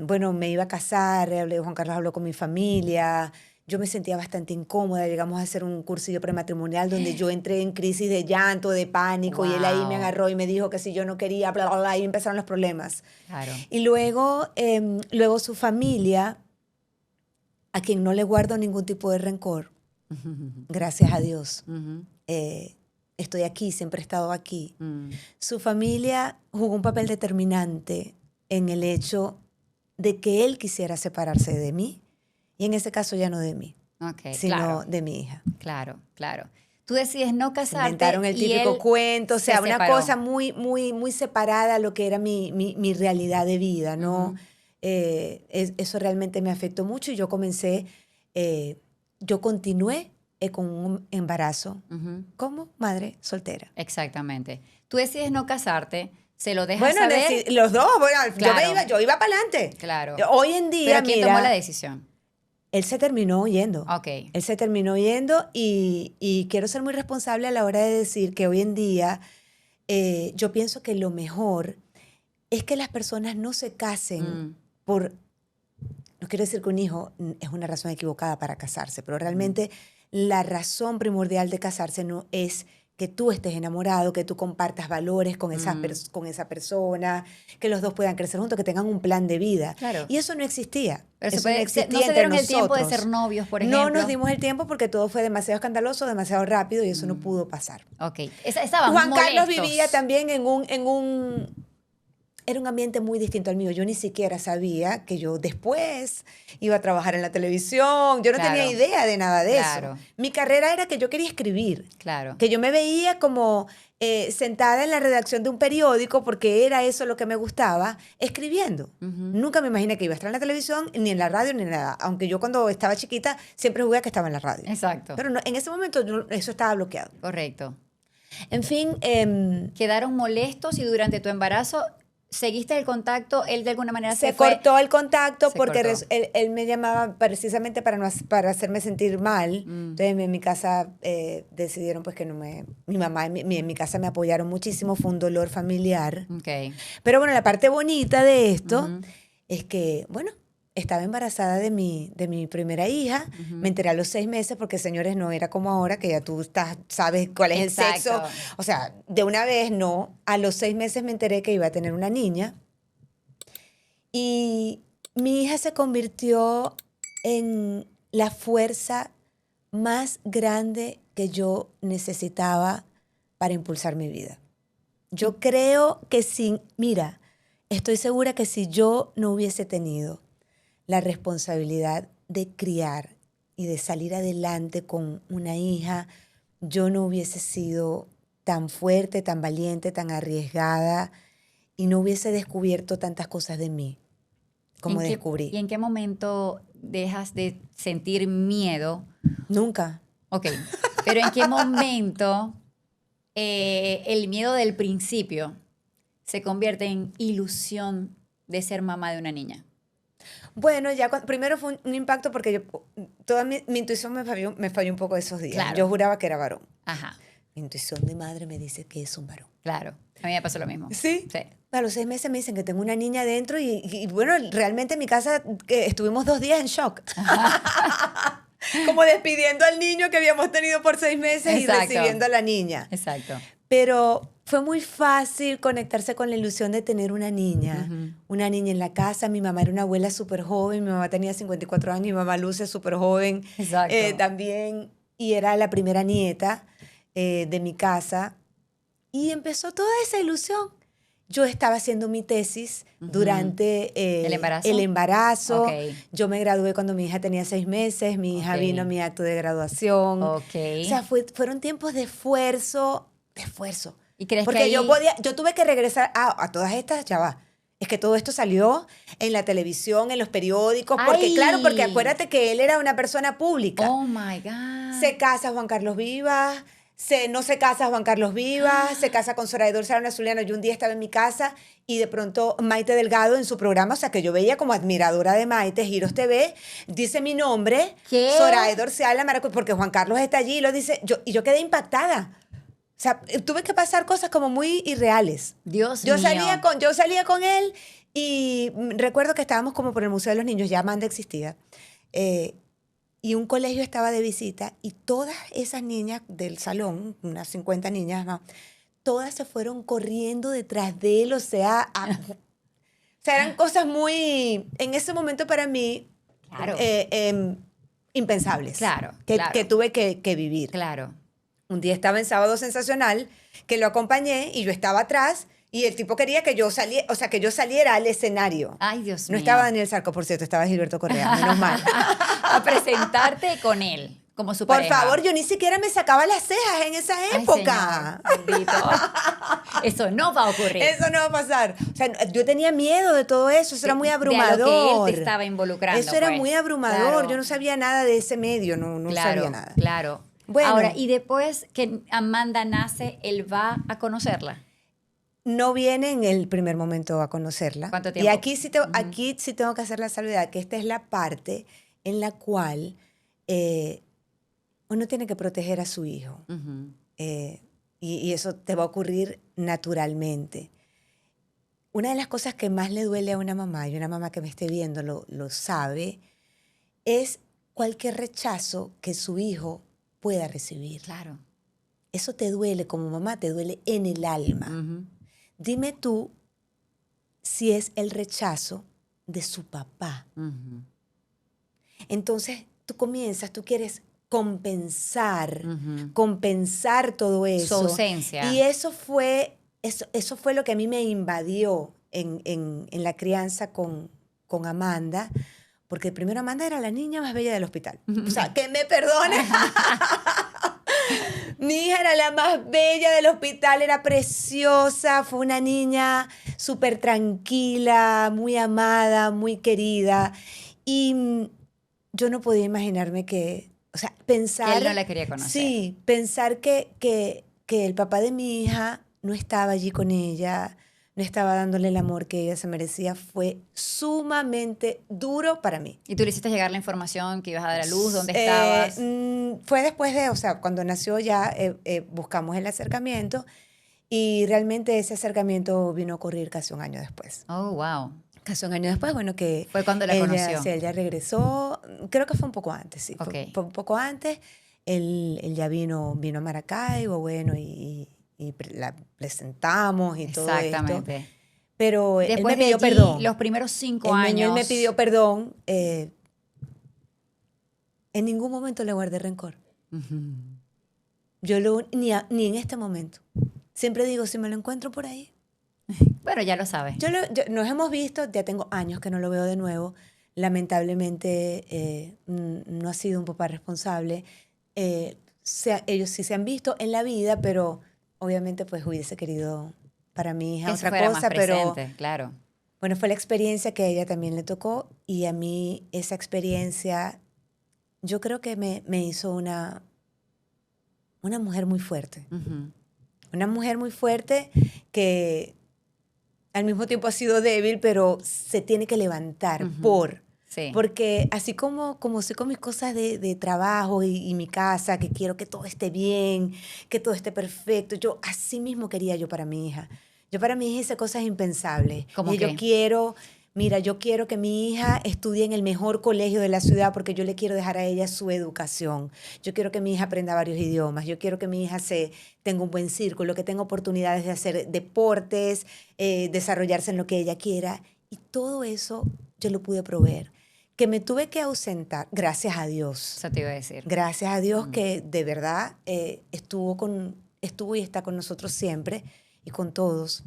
Bueno, me iba a casar, Juan Carlos habló con mi familia, yo me sentía bastante incómoda, llegamos a hacer un cursillo prematrimonial donde yo entré en crisis de llanto, de pánico y él ahí me Wow. agarró y me dijo que si yo no quería, bla, bla, bla, y empezaron los problemas. Claro. Y luego su familia, a quien no le guardo ningún tipo de rencor, gracias a Dios, Ujú. estoy aquí, siempre he estado aquí. Mm. Su familia jugó un papel determinante en el hecho de que él quisiera separarse de mí, y en ese caso ya no de mí, Ok, sino claro. de mi hija. Claro, claro. Tú decides no Se casarte inventaron el y típico él cuento, o se sea, una separó. cosa muy, muy, muy separada a lo que era mi realidad de vida, ¿no? Ujú. Eso realmente me afectó mucho y yo continué con un embarazo Ujú. como madre soltera. Exactamente. Tú decides no casarte, se lo dejas Bueno, saber. los dos, bueno, Claro. yo iba para adelante. Claro. Hoy en día, Pero ¿quién mira, tomó la decisión? él se terminó yendo. Ok. Él se terminó yendo y quiero ser muy responsable a la hora de decir que hoy en día yo pienso que lo mejor es que las personas no se casen por, no quiero decir que un hijo es una razón equivocada para casarse, pero realmente la razón primordial de casarse no es que tú estés enamorado, que tú compartas valores con con esa persona, que los dos puedan crecer juntos, que tengan un plan de vida. Claro. Y eso no existía. Pero Eso no no existía se entre dieron el tiempo de nosotros. ser novios, por ejemplo. No nos dimos el tiempo porque todo fue demasiado escandaloso, demasiado rápido y eso no pudo pasar. Ok. Estaban Juan Carlos molestos. vivía también era un ambiente muy distinto al mío. Yo ni siquiera sabía que yo después iba a trabajar en la televisión. Yo no Claro. tenía idea de nada de Claro. eso. Mi carrera era que yo quería escribir. Claro. Que yo me veía como sentada en la redacción de un periódico porque era eso lo que me gustaba, escribiendo. Nunca me imaginé que iba a estar en la televisión, ni en la radio, ni nada. Aunque yo cuando estaba chiquita siempre jugué a que estaba en la radio. Exacto. Pero en ese momento eso estaba bloqueado. Correcto. En fin, Quedaron molestos y durante tu embarazo seguiste el contacto, él de alguna manera se fue. cortó el contacto Se porque cortó. él me llamaba precisamente para hacerme sentir mal. Entonces en mi casa decidieron pues que no me... Mi mamá en mi casa me apoyaron muchísimo, fue un dolor familiar. Ok. Pero bueno, la parte bonita de esto es que, bueno, estaba embarazada de mi primera hija. Me enteré a los 6 meses porque, señores, no era como ahora que ya tú sabes cuál es Exacto. el sexo. O sea, de una vez no. A los 6 meses me enteré que iba a tener una niña. Y mi hija se convirtió en la fuerza más grande que yo necesitaba para impulsar mi vida. Yo creo que mira, estoy segura que si yo no hubiese tenido la responsabilidad de criar y de salir adelante con una hija, yo no hubiese sido tan fuerte, tan valiente, tan arriesgada y no hubiese descubierto tantas cosas de mí como descubrí. ¿Y en qué momento dejas de sentir miedo? Nunca. Ok, pero ¿en qué momento el miedo del principio se convierte en ilusión de ser mamá de una niña? Bueno, ya primero fue un impacto porque toda mi intuición me falló un poco esos días. Claro. Yo juraba que era varón. Ajá, Mi intuición de madre me dice que es un varón. claro. A mí me pasó lo mismo. ¿Sí? Sí. A los 6 meses me dicen que tengo una niña dentro y bueno, realmente en mi casa estuvimos 2 días en shock. Como despidiendo al niño que habíamos tenido por 6 meses Exacto. y recibiendo a la niña. Exacto. Pero fue muy fácil conectarse con la ilusión de tener una niña. Ujú. Una niña en la casa. Mi mamá era una abuela súper joven. Mi mamá tenía 54 años. Mi mamá Luce súper joven. Exacto. También. Y era la primera nieta de mi casa. Y empezó toda esa ilusión. Yo estaba haciendo mi tesis durante ¿El embarazo? Ok. Yo me gradué cuando mi hija tenía 6 meses. Mi hija Ok. vino a mi acto de graduación. Ok. O sea, fueron tiempos de esfuerzo. ¿Y crees que Porque ahí... yo tuve que regresar a todas estas, ya va. Es que todo esto salió en la televisión, en los periódicos, porque ¡Ay! claro, porque acuérdate que él era una persona pública. Oh, my God. Se casa Juan Carlos Vivas, no se casa Juan Carlos Vivas, se casa con Zoraida Sarana Zuliano. Yo un día estaba en mi casa y de pronto Maite Delgado en su programa, o sea, que yo veía como admiradora de Maite, Giros TV, dice mi nombre, ¿Qué? Zoraida Orciala Maracuy, porque Juan Carlos está allí y lo dice, y yo quedé impactada. O sea, tuve que pasar cosas como muy irreales. Dios Yo mío. salía con él y recuerdo que estábamos como por el Museo de los Niños, ya Amanda existía, y un colegio estaba de visita y todas esas niñas del salón, unas 50 niñas más, todas se fueron corriendo detrás de él, o sea, eran cosas muy, en ese momento para mí, Claro. impensables. Claro, que, claro. que tuve que vivir. Claro. Un día estaba en Sábado Sensacional, que lo acompañé y yo estaba atrás y el tipo quería que yo saliera, o sea, que yo saliera al escenario. Ay, Dios No mío. estaba Daniel Sarco, por cierto, estaba Gilberto Correa, menos mal. A presentarte con él, como su Por pareja. favor, yo ni siquiera me sacaba las cejas en esa Ay, época. señor, bendito. Eso no va a ocurrir. Eso no va a pasar. O sea, yo tenía miedo de todo eso, eso era muy De abrumador. a lo que él te estaba involucrando. Eso era pues. muy abrumador, Claro. yo no sabía nada de ese medio, no Claro, sabía nada. claro. Bueno. Ahora, y después que Amanda nace, él va a conocerla. No viene en el primer momento a conocerla. ¿Cuánto tiempo? Y aquí sí tengo que hacer la salvedad, que esta es la parte en la cual uno tiene que proteger a su hijo. Ujú. Y eso te va a ocurrir naturalmente. Una de las cosas que más le duele a una mamá, y una mamá que me esté viendo lo sabe, es cualquier rechazo que su hijo pueda recibir. Claro. Eso te duele como mamá, te duele en el alma. Ujú. Dime tú si es el rechazo de su papá. Ujú. Entonces tú quieres compensar todo eso. Su ausencia. Y eso fue lo que a mí me invadió en la crianza con Amanda, porque primero Amanda era la niña más bella del hospital. O sea, que me perdone. Mi hija era la más bella del hospital, era preciosa, fue una niña súper tranquila, muy amada, muy querida. Y yo no podía imaginarme o sea, pensar... Que él no la quería conocer. Sí, pensar que el papá de mi hija no estaba allí con ella, no estaba dándole el amor que ella se merecía, fue sumamente duro para mí. ¿Y tú le hiciste llegar la información que ibas a dar a luz? ¿Dónde estabas? Fue después o sea, cuando nació ya buscamos el acercamiento y realmente ese acercamiento vino a ocurrir casi un año después. Oh, wow. Casi un año después, bueno, que... Fue cuando la conoció. Sí, ella regresó, creo que fue un poco antes, sí. Ok. Fue un poco antes. Él ya vino a Maracaibo, bueno, y la presentamos y todo esto. Exactamente. Pero él Después me pidió de allí, perdón. los primeros 5 Él años. me pidió perdón. En ningún momento le guardé rencor. Ujú. Yo ni en este momento. siempre digo, si me lo encuentro por ahí. Bueno, ya lo sabes. Nos hemos visto, ya tengo años que no lo veo de nuevo. Lamentablemente no ha sido un papá responsable. Ellos sí se han visto en la vida, pero obviamente pues hubiese querido para mi hija Que se otra fuera cosa, más presente, claro. bueno, fue la experiencia que a ella también le tocó y a mí esa experiencia yo creo que me hizo una mujer muy fuerte. Ujú. Una mujer muy fuerte que al mismo tiempo ha sido débil, pero se tiene que levantar Sí. porque así como soy con mis cosas de trabajo y mi casa, que quiero que todo esté bien, que todo esté perfecto, yo así mismo quería yo para mi hija. Yo para mi hija hice cosas impensables. ¿Cómo Y qué? yo quiero que mi hija estudie en el mejor colegio de la ciudad porque yo le quiero dejar a ella su educación. Yo quiero que mi hija aprenda varios idiomas. Yo quiero que mi hija tenga un buen círculo, que tenga oportunidades de hacer deportes, desarrollarse en lo que ella quiera. Y todo eso yo lo pude proveer. Que me tuve que ausentar, gracias a Dios. Eso te iba a decir. Gracias a Dios que de verdad estuvo y está con nosotros siempre y con todos.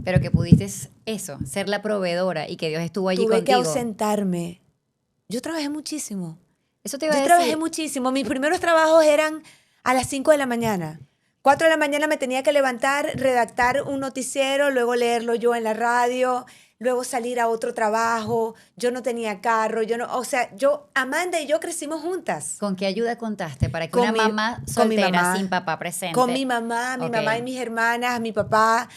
Pero que pudiste eso, ser la proveedora y que Dios estuvo allí Tuve que contigo. ausentarme. Yo trabajé muchísimo. Eso te iba a Yo decir. trabajé muchísimo. Mis primeros trabajos eran a las 5 de la mañana. 4 de la mañana me tenía que levantar, redactar un noticiero, luego leerlo yo en la radio, luego salir a otro trabajo. Yo no tenía carro, Amanda y yo crecimos juntas. ¿Con qué ayuda contaste para que Con una mi- mamá con mi soltera mamá. sin papá presente? Con mi mamá y mis hermanas, mi papá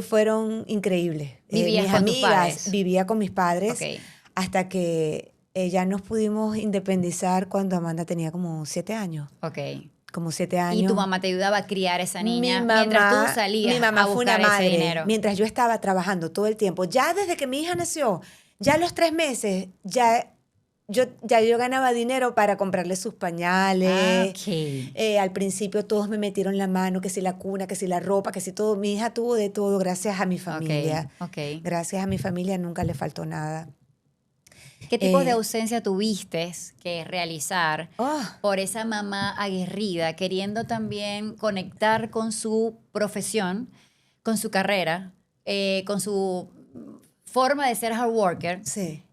fueron increíbles. ¿Vivías Mis con tus amigas, padres? vivía con mis padres Ok. hasta que ya nos pudimos independizar cuando Amanda tenía como 7 años. Ok. Como 7 Y años. tu mamá te ayudaba a criar esa niña Mi mientras tú mamá, salías mi mamá a fue una buscar ese madre dinero. mientras yo estaba trabajando todo el tiempo. Ya desde que mi hija nació, ya a los 3 meses, yo ganaba dinero para comprarle sus pañales. Ok. Al principio todos me metieron la mano, que si la cuna, que si la ropa, que si todo. Mi hija tuvo de todo gracias a mi familia. Ok. Gracias a mi familia nunca le faltó nada. ¿Qué tipos de Eh, ausencia tuviste que realizar oh, por esa mamá aguerrida, queriendo también conectar con su profesión, con su carrera, con su forma de ser hard worker, sí.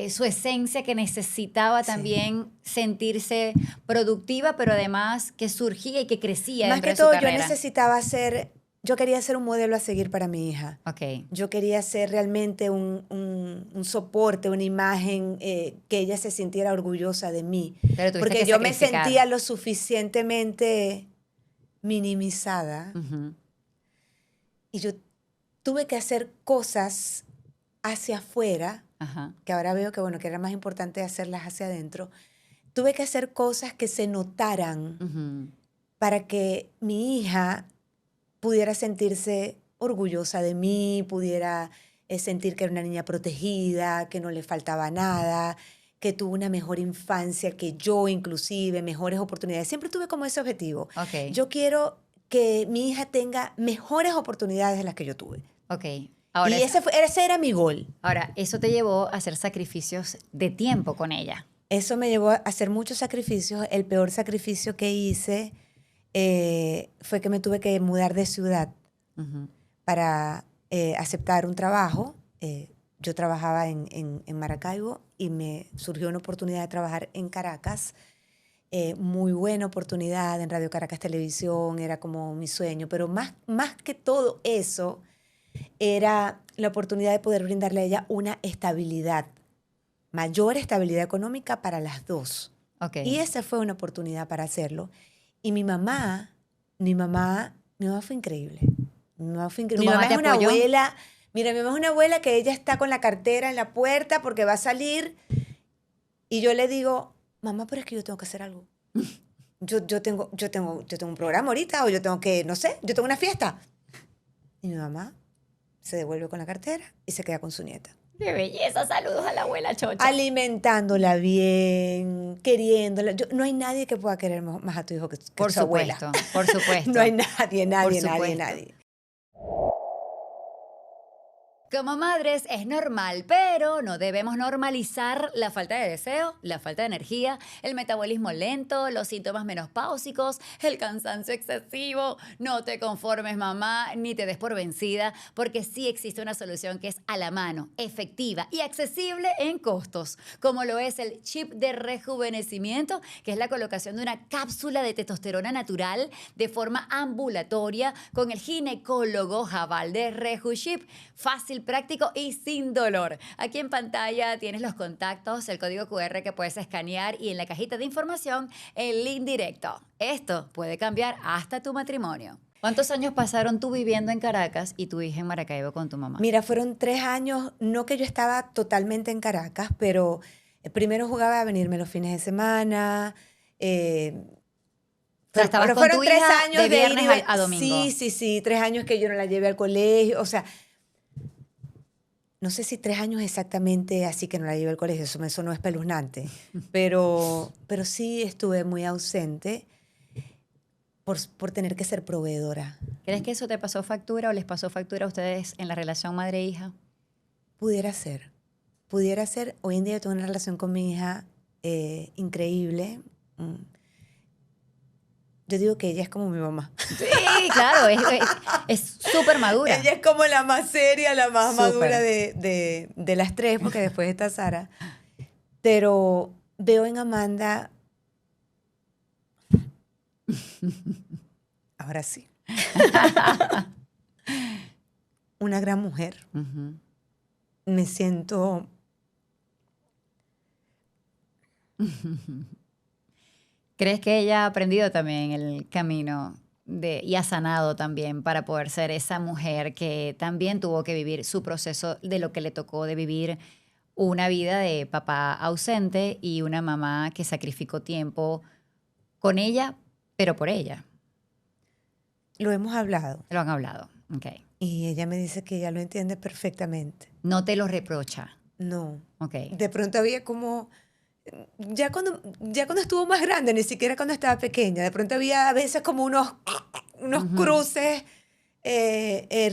su esencia que necesitaba Sí. también sentirse productiva, pero además que surgía y que crecía Más dentro que de su todo, carrera? yo quería ser un modelo a seguir para mi hija. Ok. Yo quería ser realmente un soporte, una imagen que ella se sintiera orgullosa de mí. Pero tuviste Porque que yo me sacrificar. sentía lo suficientemente minimizada Ujú. y yo tuve que hacer cosas hacia afuera, Ajá. que ahora veo que, bueno, que era más importante hacerlas hacia adentro. Tuve que hacer cosas que se notaran Ujú. para que mi hija pudiera sentirse orgullosa de mí, pudiera sentir que era una niña protegida, que no le faltaba nada, que tuvo una mejor infancia que yo inclusive, mejores oportunidades. Siempre tuve como ese objetivo. Ok. Yo quiero que mi hija tenga mejores oportunidades de las que yo tuve. Ok. Ahora, Y ese era mi gol. ahora, eso te llevó a hacer sacrificios de tiempo con ella. Eso me llevó a hacer muchos sacrificios. El peor sacrificio que hice fue que me tuve que mudar de ciudad Ujú. para aceptar un trabajo. Yo trabajaba en Maracaibo y me surgió una oportunidad de trabajar en Caracas. Muy buena oportunidad en Radio Caracas Televisión, era como mi sueño, pero más que todo eso era la oportunidad de poder brindarle a ella una estabilidad, mayor estabilidad económica para las dos. Ok. Y esa fue una oportunidad para hacerlo. Y mi mamá fue increíble. Mi mamá fue increíble. ¿Tu Mi mamá mamá te es una apoyó? abuela. Mira, mi mamá es una abuela que ella está con la cartera en la puerta porque va a salir. Y yo le digo, mamá, pero es que yo tengo que hacer algo. Yo tengo un programa ahorita o yo tengo que, no sé, yo tengo una fiesta. Y mi mamá se devuelve con la cartera y se queda con su nieta. ¡Qué belleza! Saludos a la abuela Chocha. Alimentándola bien, queriéndola. No hay nadie que pueda querer más a tu hijo que Por su abuela. supuesto, por supuesto. No hay nadie, Por supuesto. nadie. Como madres es normal, pero no debemos normalizar la falta de deseo, la falta de energía, el metabolismo lento, los síntomas menopáusicos, el cansancio excesivo. No te conformes, mamá, ni te des por vencida, porque sí existe una solución que es a la mano, efectiva y accesible en costos, como lo es el chip de rejuvenecimiento, que es la colocación de una cápsula de testosterona natural de forma ambulatoria con el ginecólogo Jabal de RejuChip. Fácil, práctico y sin dolor. Aquí en pantalla tienes los contactos, el código QR que puedes escanear y en la cajita de información el link directo. Esto puede cambiar hasta tu matrimonio. ¿Cuántos años pasaron tú viviendo en Caracas y tu hija en Maracaibo con tu mamá? Mira, fueron 3 años, no que yo estaba totalmente en Caracas, pero primero jugaba a venirme los fines de semana. O sea, estabas con fueron tu 3 años hija de viernes ir y a domingo. Sí, 3 años que yo no la llevé al colegio. O sea, no sé si 3 años exactamente así que no la llevé al colegio, eso me sonó espeluznante, pero sí estuve muy ausente por tener que ser proveedora. ¿Crees que eso te pasó factura o les pasó factura a ustedes en la relación madre-hija? Pudiera ser. Hoy en día tengo una relación con mi hija increíble. Yo digo que ella es como mi mamá. Sí, claro, es súper madura. Ella es como la más seria, la más Súper. madura de las tres, porque después está Sara. Pero veo en Amanda, ahora sí, una gran mujer. Ujú. Me siento... ¿Crees que ella ha aprendido también el camino y ha sanado también para poder ser esa mujer que también tuvo que vivir su proceso de lo que le tocó de vivir una vida de papá ausente y una mamá que sacrificó tiempo con ella, pero por ella? Lo hemos hablado Lo han hablado. Ok. y ella me dice que ella lo entiende perfectamente. No te lo reprocha. No. Ok. De pronto había como... Ya cuando estuvo más grande, ni siquiera cuando estaba pequeña, de pronto había a veces como unos Ujú. cruces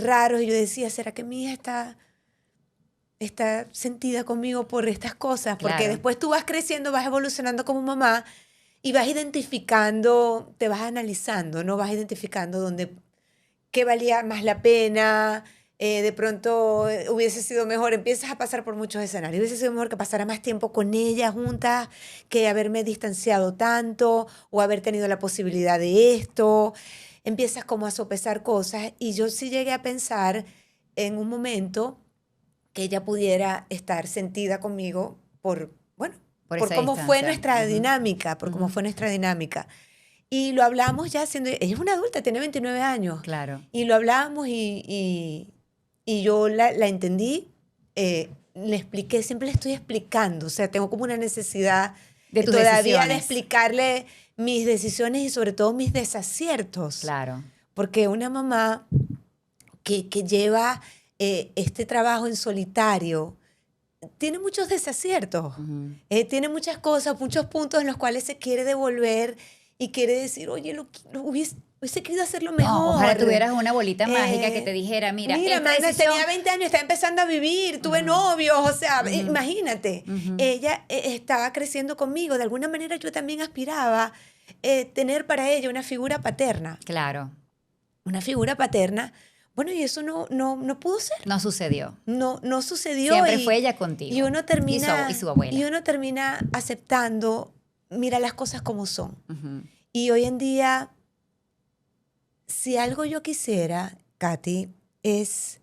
raros y yo decía, ¿será que mi hija está sentida conmigo por estas cosas? Porque Claro. después tú vas creciendo, vas evolucionando como mamá y vas identificando, te vas analizando, ¿no? Vas identificando qué valía más la pena. De pronto hubiese sido mejor, empiezas a pasar por muchos escenarios, hubiese sido mejor que pasara más tiempo con ella juntas, que haberme distanciado tanto o haber tenido la posibilidad de esto. Empiezas como a sopesar cosas y yo sí llegué a pensar en un momento que ella pudiera estar sentida conmigo bueno, Por por esa cómo fue distancia. nuestra Ujú. dinámica, por cómo Ujú. fue nuestra dinámica. Y lo hablamos ya siendo, ella es una adulta, tiene 29 años. Claro. Y lo hablábamos y yo la entendí, le expliqué, siempre le estoy explicando, o sea, tengo como una necesidad De tus todavía de decisiones. explicarle mis decisiones y sobre todo mis desaciertos. Claro. Porque una mamá que lleva este trabajo en solitario tiene muchos desaciertos, Ujú. tiene muchas cosas, muchos puntos en los cuales se quiere devolver y quiere decir, oye, hubiese querido hacerlo mejor. No, ojalá tuvieras una bolita mágica que te dijera, mira, esta Amanda decisión... tenía 20 años, está empezando a vivir, tuve novios, o sea, imagínate. Ujú. Ella estaba creciendo conmigo, de alguna manera yo también aspiraba tener para ella una figura paterna. Claro, Una figura paterna. Bueno, y eso no pudo ser. no sucedió. No sucedió. Siempre fue ella contigo. Y uno termina, Y su abuela. y uno termina aceptando, mira las cosas como son. Ujú. Y hoy en día, si algo yo quisiera, Katy, es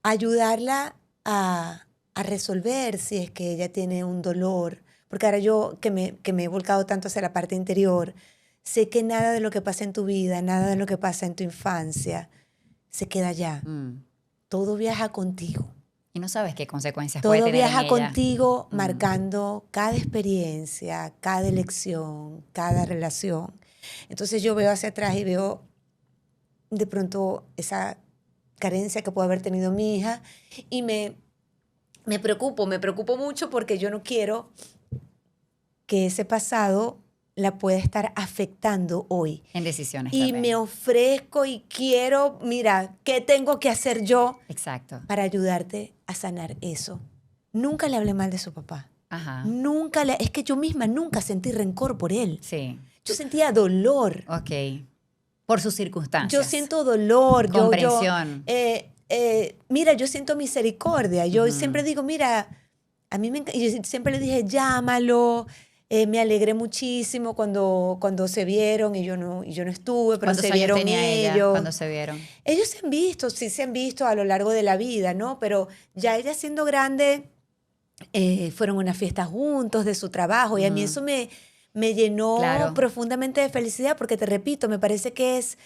ayudarla a resolver si es que ella tiene un dolor. Porque ahora yo, que me he volcado tanto hacia la parte interior, sé que nada de lo que pasa en tu vida, nada de lo que pasa en tu infancia, se queda allá. Mm. Todo viaja contigo. Y no sabes qué consecuencias puede Todo tener en viaja ella. contigo, marcando cada experiencia, cada elección, cada relación. Entonces yo veo hacia atrás y veo de pronto esa carencia que puede haber tenido mi hija y me preocupo mucho porque yo no quiero que ese pasado la puede estar afectando hoy. En decisiones Y también. me ofrezco y quiero, mira, ¿qué tengo que hacer yo Exacto. para ayudarte a sanar eso? Nunca le hablé mal de su papá. Ajá. Es que yo misma nunca sentí rencor por él. Sí. Yo sentía dolor. Ok. Por sus circunstancias. Yo siento dolor. Comprensión. Mira, yo siento misericordia. Yo siempre digo, mira, a mí yo siempre le dije, llámalo. Me alegré muchísimo cuando se vieron y yo no estuve, pero ¿Cuántos se años vieron tenía ella ellos. cuando se vieron? Ellos se han visto, sí se han visto a lo largo de la vida, ¿no? Pero ya ella siendo grande, fueron a una fiesta juntos de su trabajo y a mí eso me llenó Claro. profundamente de felicidad porque, te repito, me parece que es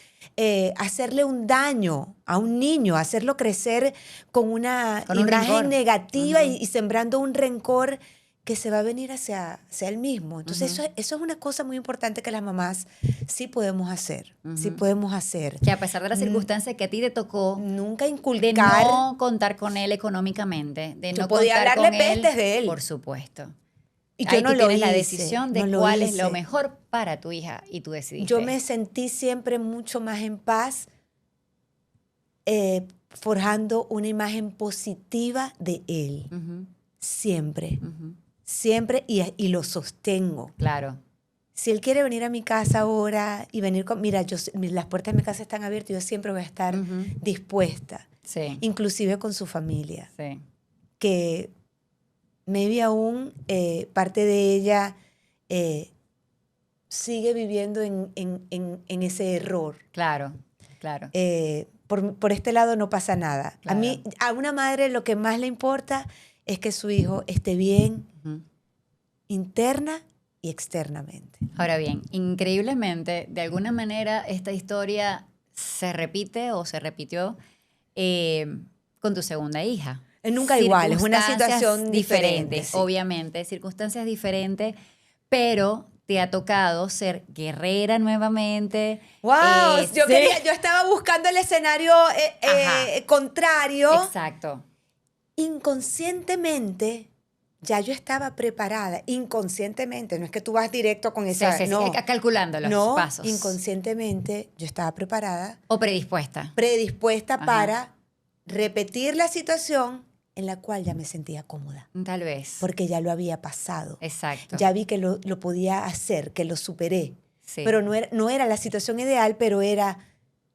hacerle un daño a un niño, hacerlo crecer con una Con un imagen rencor. negativa y sembrando un rencor que se va a venir hacia él mismo. Entonces eso es una cosa muy importante que las mamás sí podemos hacer, sí podemos hacer. Que a pesar de las circunstancias que a ti te tocó, Nunca de inculcar. no contar con él económicamente, de Yo no podía contar hablarle con él, pestes de él. por supuesto. Y yo Ahí no tú lo tienes la hice, decisión de no lo cuál es hice. lo mejor para tu hija y tú decidiste. Yo me sentí siempre mucho más en paz forjando una imagen positiva de él. Ujú, Siempre, ujú. siempre y lo sostengo. Claro. Si él quiere venir a mi casa ahora y venir con... Mira, las puertas de mi casa están abiertas y yo siempre voy a estar dispuesta, Sí. inclusive con su familia, Sí. que maybe aún parte de ella sigue viviendo en ese error. Claro. Claro. Por este lado no pasa nada. Claro. A una madre lo que más le importa es que su hijo esté bien Ujú. interna y externamente. Ahora bien, increíblemente, de alguna manera esta historia se repite o se repitió con tu segunda hija. Nunca igual, es una Circunstancias situación diferente, sí. obviamente, circunstancias diferentes, pero te ha tocado ser guerrera nuevamente. ¡Wow! Sí. Yo estaba buscando el escenario contrario. Exacto. Inconscientemente, ya yo estaba preparada. Inconscientemente, no es que tú vas directo con esa... Sí, no, calculando los no, pasos. inconscientemente yo estaba preparada, O predispuesta. predispuesta Ajá. para repetir la situación en la cual ya me sentía cómoda, Tal vez. porque ya lo había pasado. Exacto. Ya vi que lo podía hacer, que lo superé. Sí. Pero no era la situación ideal, pero era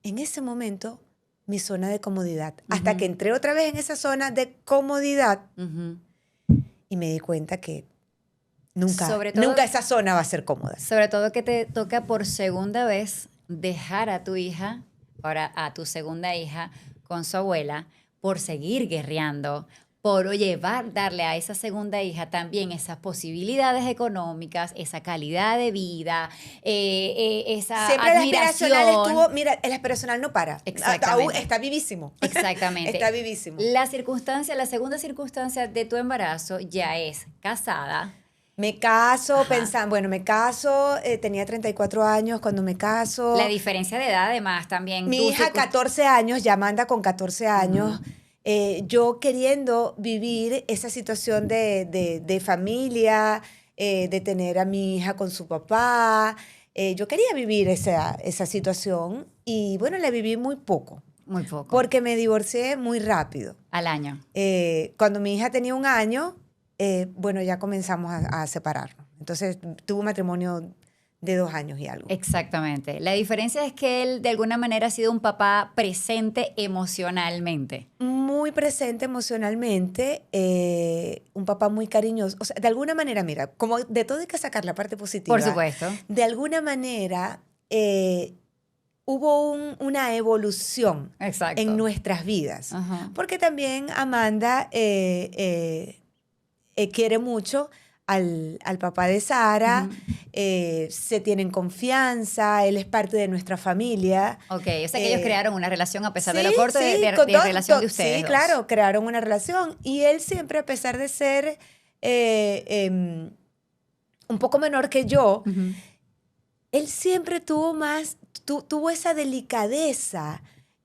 en ese momento mi zona de comodidad. Hasta que entré otra vez en esa zona de comodidad Ujú. y me di cuenta que nunca Sobre todo- esa zona va a ser cómoda. Sobre todo que te toca por segunda vez dejar a tu hija, ahora a tu segunda hija, con su abuela, por seguir guerreando, por darle a esa segunda hija también esas posibilidades económicas, esa calidad de vida, esa Siempre el admiración. aspiracional estuvo, mira, el aspiracional no para. Exactamente. Aún está vivísimo. Exactamente. Está vivísimo. La segunda circunstancia de tu embarazo ya es casada. Me caso Ajá. pensando, tenía 34 años cuando me caso. La diferencia de edad, además, también. Mi tu hija, 14 años, ya manda con 14 años. Yo queriendo vivir esa situación de familia, de tener a mi hija con su papá. Yo quería vivir esa situación y bueno, la viví muy poco. Muy poco. Porque me divorcié muy rápido. Al año. Cuando mi hija tenía 1 año, bueno, ya comenzamos a separarnos. Entonces tuve un matrimonio de 2 años y algo. Exactamente. La diferencia es que él de alguna manera ha sido un papá presente emocionalmente. Muy presente emocionalmente, un papá muy cariñoso. O sea, de alguna manera, mira, como de todo hay que sacar la parte positiva. Por supuesto. De alguna manera hubo una evolución Exacto. en nuestras vidas. Ajá. Porque también Amanda quiere mucho al papá de Sara, se tienen confianza, él es parte de nuestra familia. Ok, o sea que ellos crearon una relación a pesar de Sí, lo corto sí, de con relación de ustedes Sí, dos. claro, crearon una relación. Y él siempre, a pesar de ser un poco menor que yo, Ujú. él siempre tuvo esa delicadeza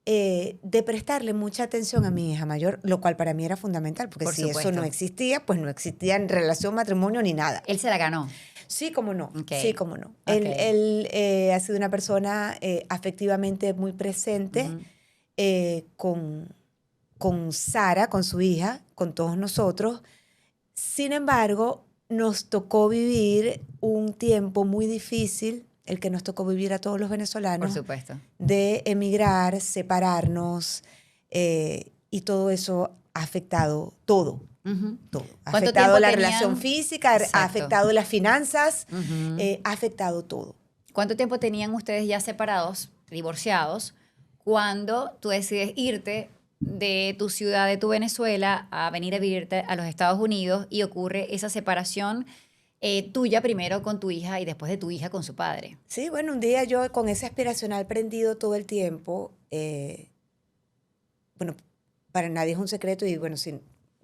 de prestarle mucha atención a mi hija mayor, lo cual para mí era fundamental, porque Por si supuesto. eso no existía, pues no existía en relación, matrimonio ni nada. Él se la ganó. Sí, cómo no. Ok. Sí, cómo no. Ok. Él ha sido una persona afectivamente muy presente Ujú. con Sara, con su hija, con todos nosotros. Sin embargo, nos tocó vivir un tiempo muy difícil, el que nos tocó vivir a todos los Por venezolanos, supuesto. de emigrar, separarnos, y todo eso ha afectado todo. Ujú. Todo. Ha ¿Cuánto afectado tiempo la relación tenían? física, ha Exacto. afectado las finanzas, Ujú. ha afectado todo. ¿Cuánto tiempo tenían ustedes ya separados, divorciados, cuando tú decides irte de tu ciudad, de tu Venezuela, a venir a vivirte a los Estados Unidos y ocurre esa separación tuya primero con tu hija y después de tu hija con su padre? Sí, bueno, un día yo con ese aspiracional prendido todo el tiempo, bueno, para nadie es un secreto y bueno,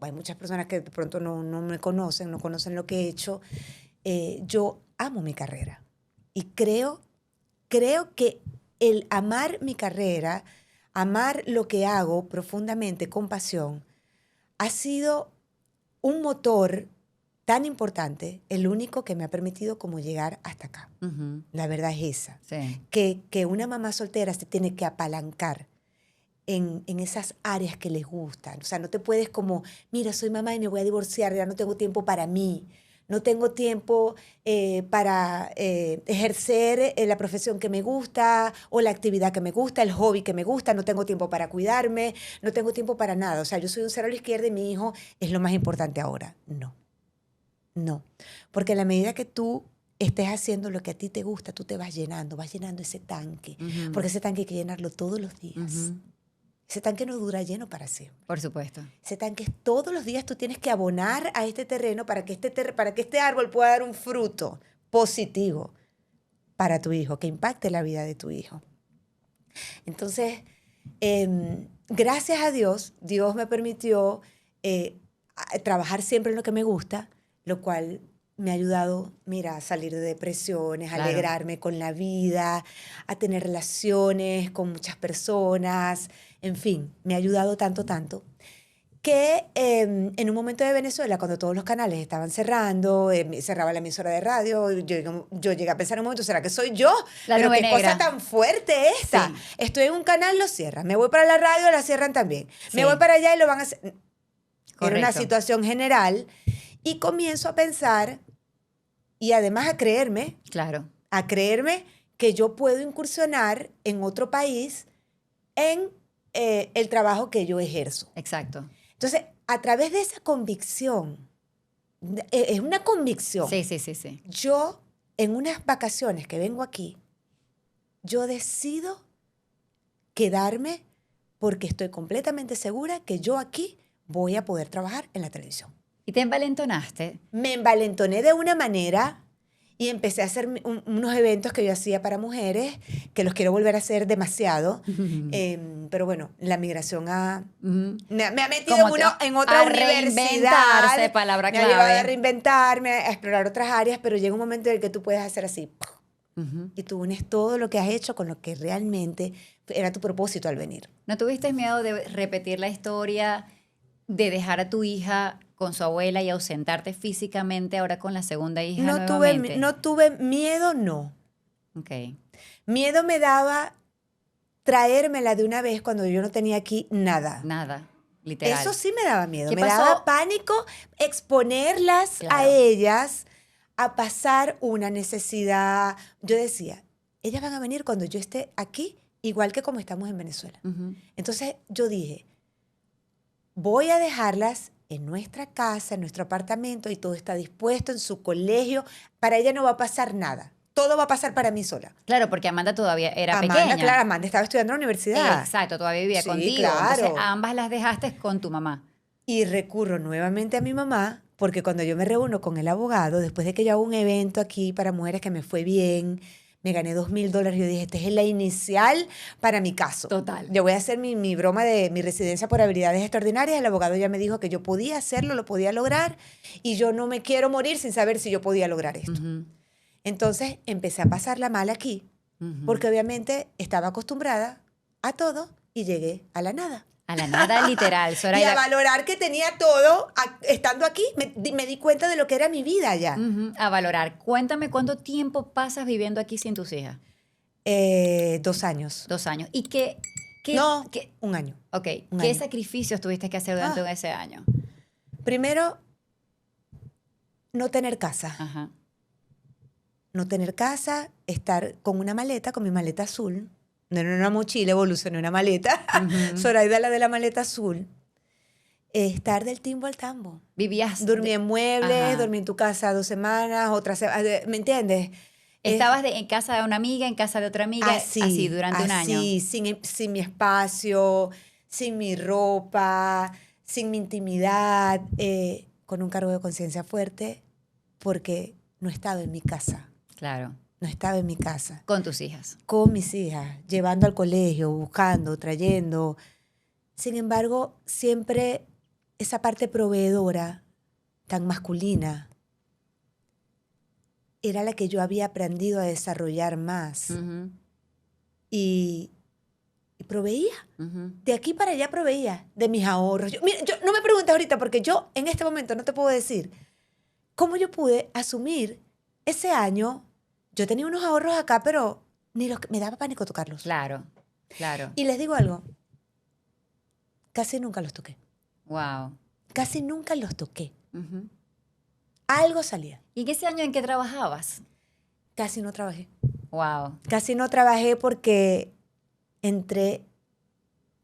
hay muchas personas que de pronto no me conocen, no conocen lo que he hecho. Yo amo mi carrera y creo que el amar mi carrera, amar lo que hago profundamente, con pasión, ha sido un motor tan importante, el único que me ha permitido como llegar hasta acá. Ujú. La verdad es esa, Sí. que una mamá soltera se tiene que apalancar en esas áreas que les gustan. O sea, no te puedes como, mira, soy mamá y me voy a divorciar, ya no tengo tiempo para mí, no tengo tiempo para ejercer la profesión que me gusta o la actividad que me gusta, el hobby que me gusta, no tengo tiempo para cuidarme, no tengo tiempo para nada. O sea, yo soy un cero a la izquierda y mi hijo es lo más importante ahora. No, no. Porque en la medida que tú estés haciendo lo que a ti te gusta, tú te vas llenando ese tanque. Ujú. Porque ese tanque hay que llenarlo todos los días. Ujú. Ese tanque no dura lleno para siempre. Por supuesto. Ese tanque es todos los días tú tienes que abonar a este terreno para que este árbol pueda dar un fruto positivo para tu hijo, que impacte la vida de tu hijo. Entonces, gracias a Dios, Dios me permitió trabajar siempre en lo que me gusta, lo cual me ha ayudado, mira, a salir de depresiones, a Claro. alegrarme con la vida, a tener relaciones con muchas personas, en fin, me ha ayudado tanto, que en un momento de Venezuela, cuando todos los canales estaban cerrando, cerraba la emisora de radio, yo llegué a pensar en un momento, ¿será que soy yo? La Pero nube qué cosa negra. tan fuerte esta. Sí. Estoy en un canal, lo cierran. Me voy para la radio, la cierran también. Sí. Me voy para allá y lo van a hacer. Era una Correcto. situación general. Y comienzo a pensar y además Claro. a creerme que yo puedo incursionar en otro país en el trabajo que yo ejerzo. Exacto. Entonces, a través de esa convicción, es una convicción. Sí, sí, sí, sí. Yo, en unas vacaciones que vengo aquí, yo decido quedarme porque estoy completamente segura que yo aquí voy a poder trabajar en la televisión. ¿Y te envalentonaste? Me envalentoné de una manera y empecé a hacer unos eventos que yo hacía para mujeres, que los quiero volver a hacer demasiado. Pero bueno, la migración Ujú. me ha metido Como que en otra a universidad. reinventarse, palabra Me ha llevado a clave. reinventarme, a explorar otras áreas, pero llega un momento en el que tú puedes hacer así. Ujú. Y tú unes todo lo que has hecho con lo que realmente era tu propósito al venir. ¿No tuviste miedo de repetir la historia, de dejar a tu hija con su abuela y ausentarte físicamente ahora con la segunda hija nuevamente? No tuve miedo, no. Ok. Miedo me daba traérmela de una vez cuando yo no tenía aquí nada. Nada, literal. Eso sí me daba miedo. ¿Qué Me pasó? daba pánico exponerlas a Claro. ellas a pasar una necesidad. Yo decía, ellas van a venir cuando yo esté aquí, igual que como estamos en Venezuela. Ujú. Entonces yo dije, voy a dejarlas en nuestra casa, en nuestro apartamento, y todo está dispuesto en su colegio. Para ella no va a pasar nada. Todo va a pasar para mí sola. Claro, porque Amanda todavía era Amanda, pequeña. claro, Amanda estaba estudiando en la universidad. Exacto, todavía vivía Sí, contigo. claro. Entonces, a ambas las dejaste con tu mamá. Y recurro nuevamente a mi mamá, porque cuando yo me reúno con el abogado, después de que yo hago un evento aquí para mujeres que me fue bien, me gané $2,000, yo dije, esta es la inicial para mi caso. Total. Yo voy a hacer mi broma de mi residencia por habilidades extraordinarias. El abogado ya me dijo que yo podía hacerlo, lo podía lograr, y yo no me quiero morir sin saber si yo podía lograr esto. Ujú, Entonces empecé a pasarla mal aquí, ujú. porque obviamente estaba acostumbrada a todo y llegué a la nada. A la nada literal, Y a Zoraida. valorar que tenía todo estando aquí. Me di cuenta de lo que era mi vida ya. Ujú, a valorar. Cuéntame cuánto tiempo pasas viviendo aquí sin tus hijas. 2 años. 2 años. ¿Y qué, No, qué- 1 año. ok, Un qué año. sacrificios tuviste que hacer durante Ah. ese año? Primero, no tener casa. Ajá. No tener casa, estar con una maleta, con mi maleta azul. No era una mochila, evolucioné una maleta. Ujú. Zoraida, la de la maleta azul. Estar del timbo al tambo. Vivías... Dormí en muebles, Ajá. dormí en tu casa 2 semanas, ¿me entiendes? Estabas en casa de una amiga, en casa de otra amiga, así durante un año. Así, sin mi espacio, sin mi ropa, sin mi intimidad, con un cargo de conciencia fuerte, porque no estaba en mi casa, Claro. no estaba en mi casa. Con tus hijas. Con mis hijas, llevando al colegio, buscando, trayendo. Sin embargo, siempre esa parte proveedora, tan masculina, era la que yo había aprendido a desarrollar más. Ujú, Y proveía. ujú. De aquí para allá proveía de mis ahorros. Mira, no me preguntes ahorita porque yo en este momento no te puedo decir cómo yo pude asumir ese año. Yo tenía unos ahorros acá, pero ni los me daba pánico tocarlos. Claro, claro. Y les digo algo, casi nunca los toqué. Wow. Casi nunca los toqué. Ujú. Algo salía. ¿Y en ese año en qué trabajabas? Casi no trabajé. Wow. Casi no trabajé porque entré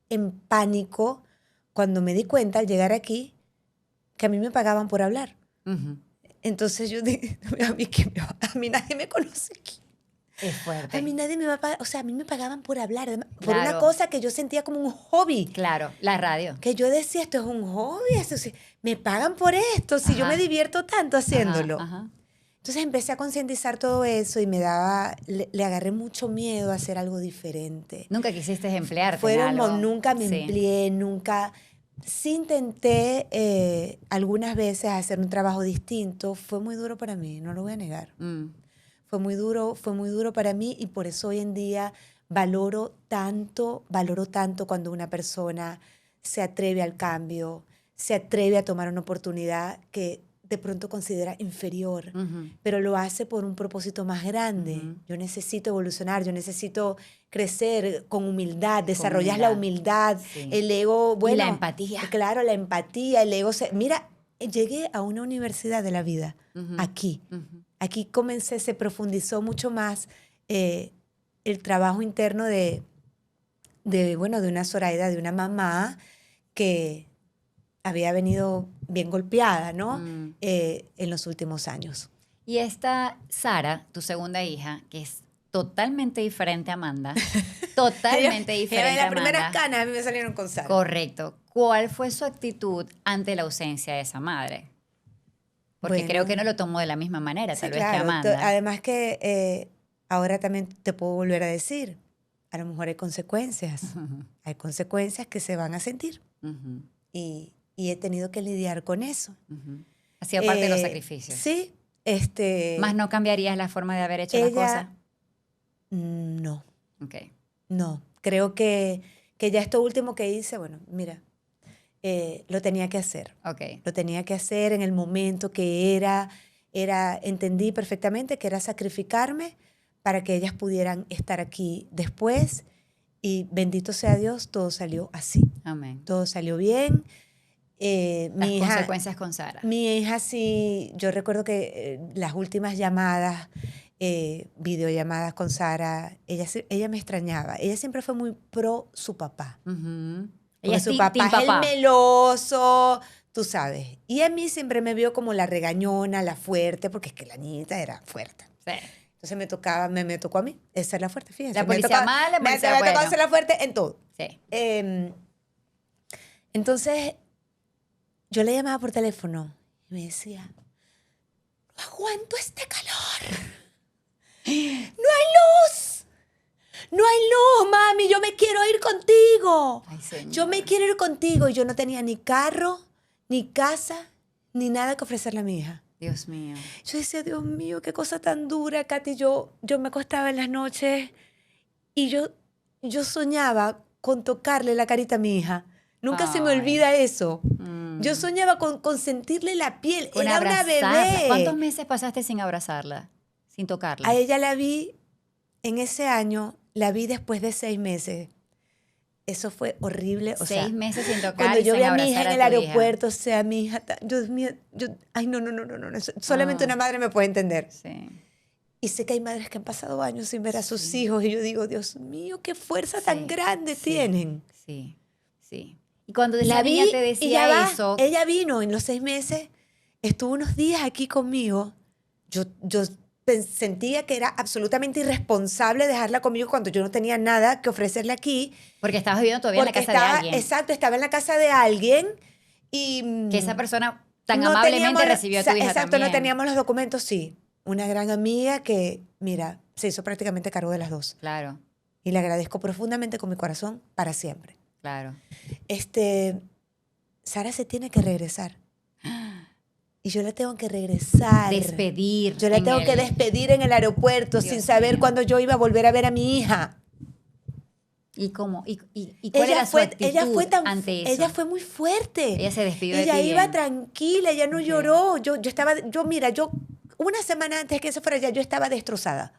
en pánico cuando me di cuenta al llegar aquí que a mí me pagaban por hablar. Ujú. Entonces yo dije, a mí nadie me conoce aquí. Es fuerte. A mí nadie me va a pagar, o sea, a mí me pagaban por hablar, por una Claro. cosa que yo sentía como un hobby. Claro, la radio. Que yo decía, esto es un hobby, me pagan por esto, si yo Ajá. me divierto tanto haciéndolo. Ajá, ajá. Entonces empecé a concientizar todo eso y le agarré mucho miedo a hacer algo diferente. Nunca quisiste emplearte en algo. Nunca me Sí. empleé, nunca. Sí intenté algunas veces hacer un trabajo distinto. Fue muy duro para mí, no lo voy a negar. Mm. Fue muy duro para mí y por eso hoy en día valoro tanto cuando una persona se atreve al cambio, se atreve a tomar una oportunidad que de pronto considera inferior, Ujú. pero lo hace por un propósito más grande. Ujú. Yo necesito evolucionar, yo necesito crecer con humildad, desarrollar la humildad, Sí. el ego, bueno, la empatía. Claro, la empatía, el ego. Mira, llegué a una universidad de la vida, Ujú. aquí. Ujú. Aquí se profundizó mucho más el trabajo interno de una Zoraida, de una mamá que había venido bien golpeada, ¿no? Mm. En los últimos años. Y esta Sara, tu segunda hija, que es totalmente diferente a Amanda, totalmente diferente a Las primeras Amanda. canas a mí me salieron con Sara. Correcto. ¿Cuál fue su actitud ante la ausencia de esa madre? Porque Bueno, creo que no lo tomó de la misma manera, sí, tal vez que claro. Amanda. Además que ahora también te puedo volver a decir, a lo mejor hay consecuencias. Ujú. Hay consecuencias que se van a sentir. Ujú. Y he tenido que lidiar con eso. Ujú. Ha sido parte de los sacrificios. Sí. ¿Más no cambiarías la forma de haber hecho las cosas? No, Ok. no. Creo que ya esto último que hice, bueno, mira, lo tenía que hacer. Ok. Lo tenía que hacer en el momento que entendí perfectamente que era sacrificarme para que ellas pudieran estar aquí después. Y bendito sea Dios, todo salió así. Amén. Todo salió bien. Las consecuencias con Sara. Mi hija sí, yo recuerdo que las últimas llamadas, videollamadas con Sara, ella me extrañaba. Ella siempre fue muy pro su papá. Ujú. Porque Ella es su team papá es papá. el meloso, tú sabes. Y a mí siempre me vio como la regañona, la fuerte, porque es que la niñita era fuerte. Sí. Entonces me tocó a mí ser la fuerte, fíjense. La policía mala, la policía me tocó buena. ser la fuerte en todo. Sí. Entonces, yo le llamaba por teléfono y me decía, no aguanto este calor. No hay luz. No hay luz, mami. Yo me quiero ir contigo. Ay, señor. Yo me quiero ir contigo. Y yo no tenía ni carro, ni casa, ni nada que ofrecerle a mi hija. Dios mío. Yo decía, Dios mío, qué cosa tan dura, Katy. Yo me acostaba en las noches y yo soñaba con tocarle la carita a mi hija. Nunca se me Ay. olvida eso. Mm. Yo soñaba con sentirle la piel. Con Era una abrazarla. bebé. ¿Cuántos meses pasaste sin abrazarla? Sin tocarla. A ella la vi en ese año, la vi después de 6 meses. Eso fue horrible. O 6 sea, meses sin tocar cuando y yo sin vi a mi hija abrazar en a el tu hija. aeropuerto, o sea, mi hija, Dios mío, ay, no. Solamente Ah. una madre me puede entender. Sí. Y sé que hay madres que han pasado años sin ver a sus Sí. hijos y yo digo, Dios mío, qué fuerza tan grande sí, tienen. Sí, sí. Y cuando esa La niña vi te y ya decía va. eso, Ella vino en los 6 meses, estuvo unos días aquí conmigo. Yo sentía que era absolutamente irresponsable dejarla conmigo cuando yo no tenía nada que ofrecerle aquí. porque estabas viviendo todavía en la Porque casa de estaba, alguien, exacto, estaba en la casa de alguien y que esa persona tan no amablemente teníamos, recibió a tu hija exacto, también. no teníamos los documentos, sí. Una gran amiga que, mira, se hizo prácticamente cargo de las dos. Claro, Y le agradezco profundamente con mi corazón para siempre. claro. Sara se tiene que regresar. Y yo la tengo que regresar. Despedir. Yo la en tengo el- que despedir en el aeropuerto Dios sin saber mío. cuándo yo iba a volver a ver a mi hija. ¿Y cómo? ¿Y cuál era su actitud ante eso? Ella fue muy fuerte. Ella se despidió de Ella ti iba bien. tranquila, ella no Ok. lloró. Yo una semana antes que se fuera ya yo estaba destrozada.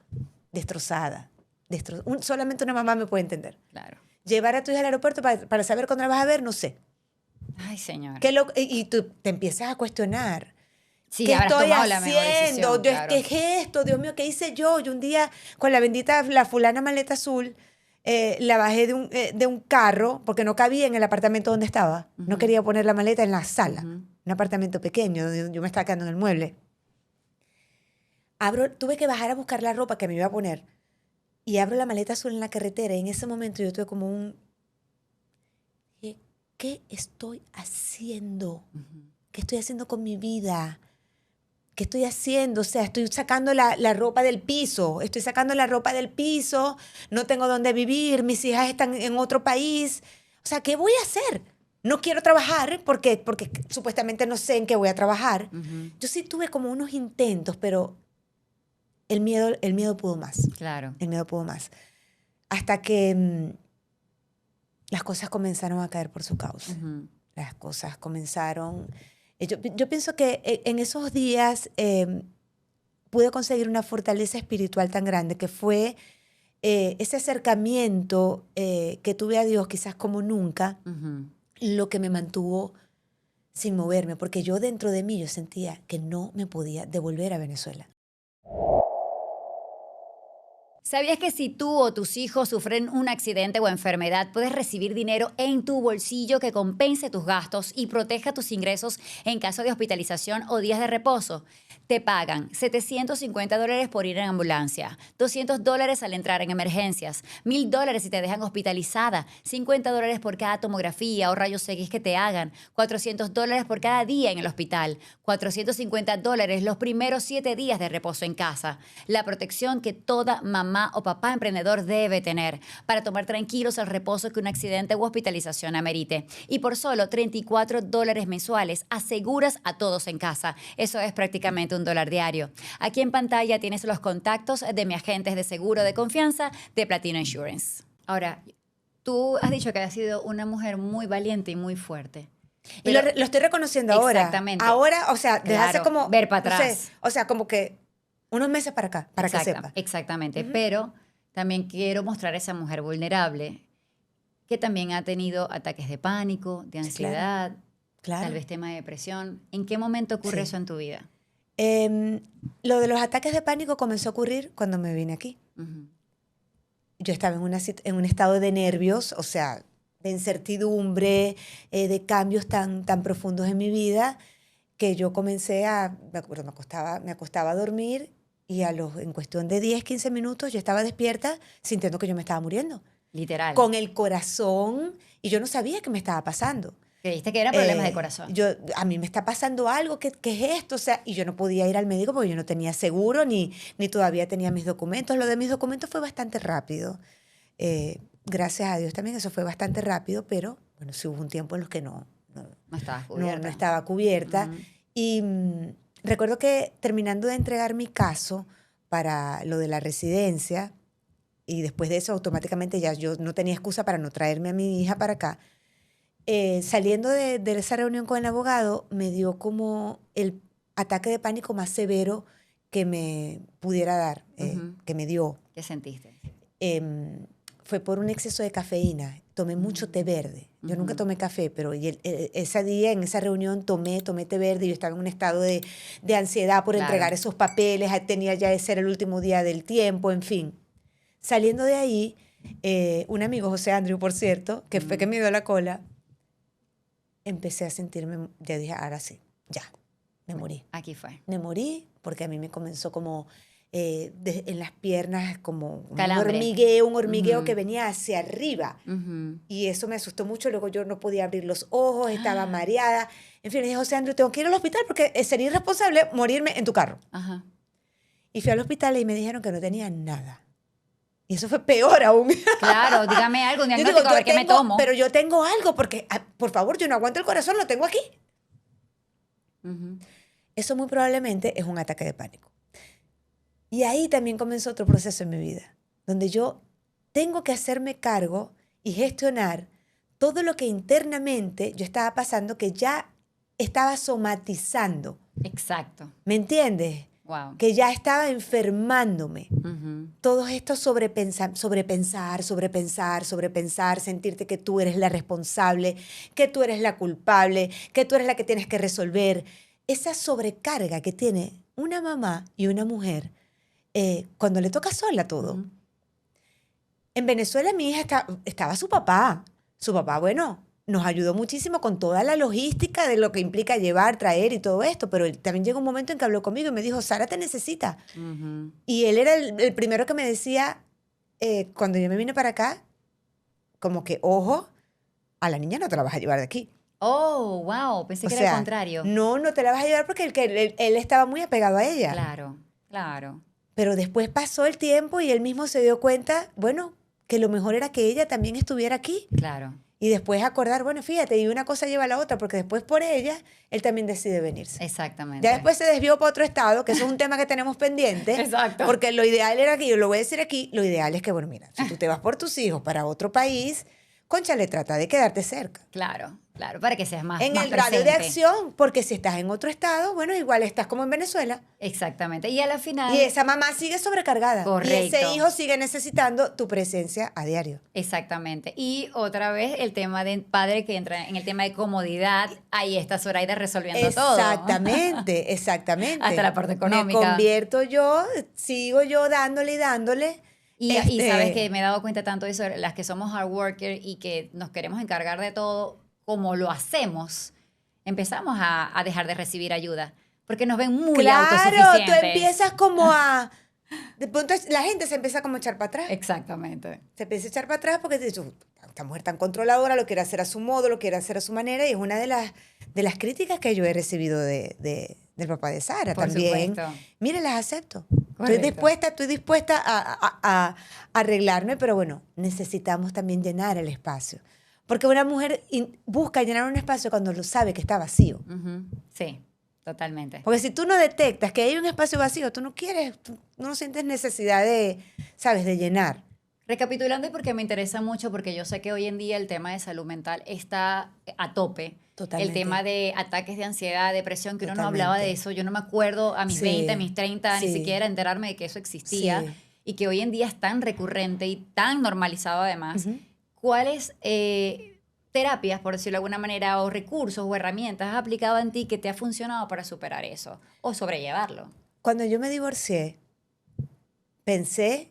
Solamente una mamá me puede entender. Claro. Llevar a tu hija al aeropuerto para saber cuándo la vas a ver, no sé. Ay, señor. Y tú te empiezas a cuestionar. Sí, ¿Qué habrás estoy tomado la mejor haciendo? decisión, claro. ¿Qué gesto? Dios mío, ¿qué hice yo? Yo un día con la bendita, la fulana maleta azul, la bajé de un carro porque no cabía en el apartamento donde estaba. No Ujú. quería poner la maleta en la sala. Ujú. Un apartamento pequeño, yo me estaba quedando en el mueble. Tuve que bajar a buscar la ropa que me iba a poner. Y abro la maleta azul en la carretera y en ese momento yo tuve como dije, ¿qué estoy haciendo? Ujú. ¿Qué estoy haciendo con mi vida? ¿Qué estoy haciendo? O sea, estoy sacando la ropa del piso. No tengo dónde vivir. Mis hijas están en otro país. O sea, ¿qué voy a hacer? No quiero trabajar porque supuestamente no sé en qué voy a trabajar. Ujú. Yo sí tuve como unos intentos, pero el miedo pudo más. Claro. El miedo pudo más. Hasta que las cosas comenzaron a caer por su causa. Ujú. Las cosas comenzaron. Yo pienso que en esos días pude conseguir una fortaleza espiritual tan grande que fue ese acercamiento que tuve a Dios quizás como nunca, Ujú. lo que me mantuvo sin moverme, porque yo dentro de mí yo sentía que no me podía devolver a Venezuela. ¿Sabías que si tú o tus hijos sufren un accidente o enfermedad, puedes recibir dinero en tu bolsillo que compense tus gastos y proteja tus ingresos en caso de hospitalización o días de reposo? Te pagan $750 por ir en ambulancia, $200 al entrar en emergencias, $1,000 si te dejan hospitalizada, $50 por cada tomografía o rayos X que te hagan, $400 por cada día en el hospital, $450 los primeros 7 días de reposo en casa. La protección que toda mamá o papá emprendedor debe tener para tomar tranquilos el reposo que un accidente u hospitalización amerite. Y por solo $34 mensuales aseguras a todos en casa. Eso es prácticamente $1 diario. Aquí en pantalla tienes los contactos de mis agentes de seguro de confianza de Platino Insurance. Ahora, tú has dicho que has sido una mujer muy valiente y muy fuerte. Y lo estoy reconociendo ahora. Exactamente. Ahora, o sea, desde hace Claro, como... ver para no sé, atrás. o sea, como que unos meses para acá, para que sepa. Exactamente, Ujú. pero también quiero mostrar a esa mujer vulnerable que también ha tenido ataques de pánico, de Sí, ansiedad, Claro. tal vez tema de depresión. ¿En qué momento ocurre Sí. eso en tu vida? Lo de los ataques de pánico comenzó a ocurrir cuando me vine aquí. Ujú. Yo estaba en un estado de nervios, o sea, de incertidumbre, de cambios tan profundos en mi vida, que yo comencé me acuerdo, me acostaba a dormir y en cuestión de 10, 15 minutos yo estaba despierta sintiendo que yo me estaba muriendo, Literal. con el corazón, y yo no sabía qué me estaba pasando. Creíste que eran problemas de corazón. A mí me está pasando algo, ¿qué es esto? O sea, y yo no podía ir al médico porque yo no tenía seguro ni todavía tenía mis documentos. Lo de mis documentos fue bastante rápido. Gracias a Dios también eso fue bastante rápido, pero bueno, sí hubo un tiempo en los que no estabas cubierta. no estaba cubierta. Ujú. Y recuerdo que terminando de entregar mi caso para lo de la residencia, y después de eso automáticamente ya yo no tenía excusa para no traerme a mi hija para acá, Saliendo de esa reunión con el abogado, me dio como el ataque de pánico más severo que me pudiera dar, que me dio. ¿Qué sentiste? Fue por un exceso de cafeína. Tomé mucho té verde. Yo nunca tomé café, pero ese día, en esa reunión, tomé té verde y yo estaba en un estado de ansiedad por entregar esos papeles. Tenía ya ese era el último día del tiempo, en fin. Saliendo de ahí, un amigo, José Andrew, por cierto, que fue que me dio la cola, empecé a sentirme, ya dije, ahora sí, ya, me morí. Aquí fue. Me morí porque a mí me comenzó como en las piernas como Calambre. un hormigueo que venía hacia arriba. Y eso me asustó mucho. Luego yo no podía abrir los ojos, estaba mareada. En fin, le dije, José Andrew, tengo que ir al hospital porque sería irresponsable morirme en tu carro. Ajá. Y fui al hospital y me dijeron que no tenía nada. Y eso fue peor aún. Claro, dígame algo, un diagnóstico, a ver qué me tomo. Pero yo tengo algo porque, por favor, yo no aguanto el corazón, lo tengo aquí. Eso muy probablemente es un ataque de pánico. Y ahí también comenzó otro proceso en mi vida, donde yo tengo que hacerme cargo y gestionar todo lo que internamente yo estaba pasando, que ya estaba somatizando. Exacto. ¿Me entiendes? Wow. Que ya estaba enfermándome. Todo esto sobrepensar, sentirte que tú eres la responsable, que tú eres la culpable, que tú eres la que tienes que resolver. Esa sobrecarga que tiene una mamá y una mujer cuando le toca sola todo. En Venezuela mi hija estaba su papá. Su papá, bueno, nos ayudó muchísimo con toda la logística de lo que implica llevar, traer y todo esto, pero también llegó un momento en que habló conmigo y me dijo, Sara te necesita. Y él era el primero que me decía, cuando yo me vine para acá, como que, ojo, a la niña no te la vas a llevar de aquí. Oh, wow, pensé que era el contrario. No te la vas a llevar porque él estaba muy apegado a ella. Claro, claro. Pero después pasó el tiempo y él mismo se dio cuenta, bueno, que lo mejor era que ella también estuviera aquí. Claro. Y después acordar, bueno, fíjate, y una cosa lleva a la otra, porque después por ella, él también decide venirse. Exactamente. Ya después se desvió para otro estado, que eso es un tema que tenemos pendiente. Exacto. Porque lo ideal era aquí, yo lo voy a decir aquí, lo ideal es que, bueno, mira, si tú te vas por tus hijos para otro país, cónchale, trata de quedarte cerca. Claro, claro, para que seas más En más el radio de presente. acción, porque si estás en otro estado, bueno, igual estás como en Venezuela. Exactamente. Y a la final... Y esa mamá sigue sobrecargada. Correcto. Y ese hijo sigue necesitando tu presencia a diario. Exactamente. Y otra vez el tema de padre que entra en el tema de comodidad. Ahí está Zoraida resolviendo todo. Exactamente, exactamente. Hasta la parte económica. Me convierto yo, sigo yo dándole y dándole. Y sabes que me he dado cuenta tanto de eso, las que somos hard worker y que nos queremos encargar de todo, como lo hacemos, empezamos a dejar de recibir ayuda. Porque nos ven muy autosuficientes. Claro, tú empiezas como a... De pronto la gente se empieza como a echar para atrás. Exactamente. Se empieza a echar para atrás porque dice, esta mujer tan controladora lo quiere hacer a su modo, lo quiere hacer a su manera. Y es una de las críticas que yo he recibido del papá de Sara. Por también. supuesto. Mire, las acepto. Correcto. Estoy dispuesta a arreglarme, pero bueno, necesitamos también llenar el espacio. Porque una mujer busca llenar un espacio cuando lo sabe que está vacío. Sí, totalmente. Porque si tú no detectas que hay un espacio vacío, tú no quieres, tú no sientes necesidad de, ¿sabes?, de llenar. Recapitulando, y porque me interesa mucho, porque yo sé que hoy en día el tema de salud mental está a tope. Totalmente. El tema de ataques de ansiedad, depresión, que uno no Totalmente. hablaba de eso. Yo no me acuerdo a mis 20, a mis 30, ni Sí. siquiera enterarme de que eso existía. Sí. Y que hoy en día es tan recurrente y tan normalizado además. ¿Cuáles terapias, por decirlo de alguna manera, o recursos o herramientas has aplicado en ti que te ha funcionado para superar eso o sobrellevarlo? Cuando yo me divorcié, pensé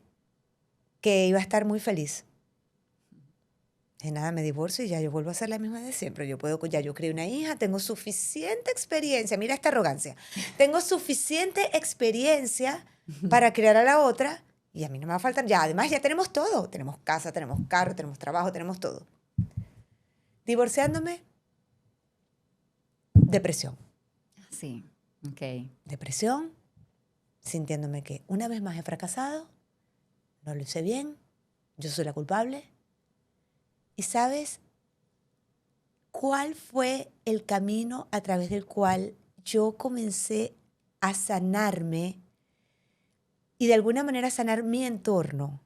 que iba a estar muy feliz. Y nada, me divorcio y ya yo vuelvo a ser la misma de siempre. Ya yo crié una hija, tengo suficiente experiencia. Mira esta arrogancia. Tengo suficiente experiencia para criar a la otra y a mí no me va a faltar. Ya, además ya tenemos todo. Tenemos casa, tenemos carro, tenemos trabajo, tenemos todo. Divorciándome, depresión. Sí, ok. Depresión, sintiéndome que una vez más he fracasado, no lo hice bien, yo soy la culpable. ¿Y sabes cuál fue el camino a través del cual yo comencé a sanarme y de alguna manera sanar mi entorno?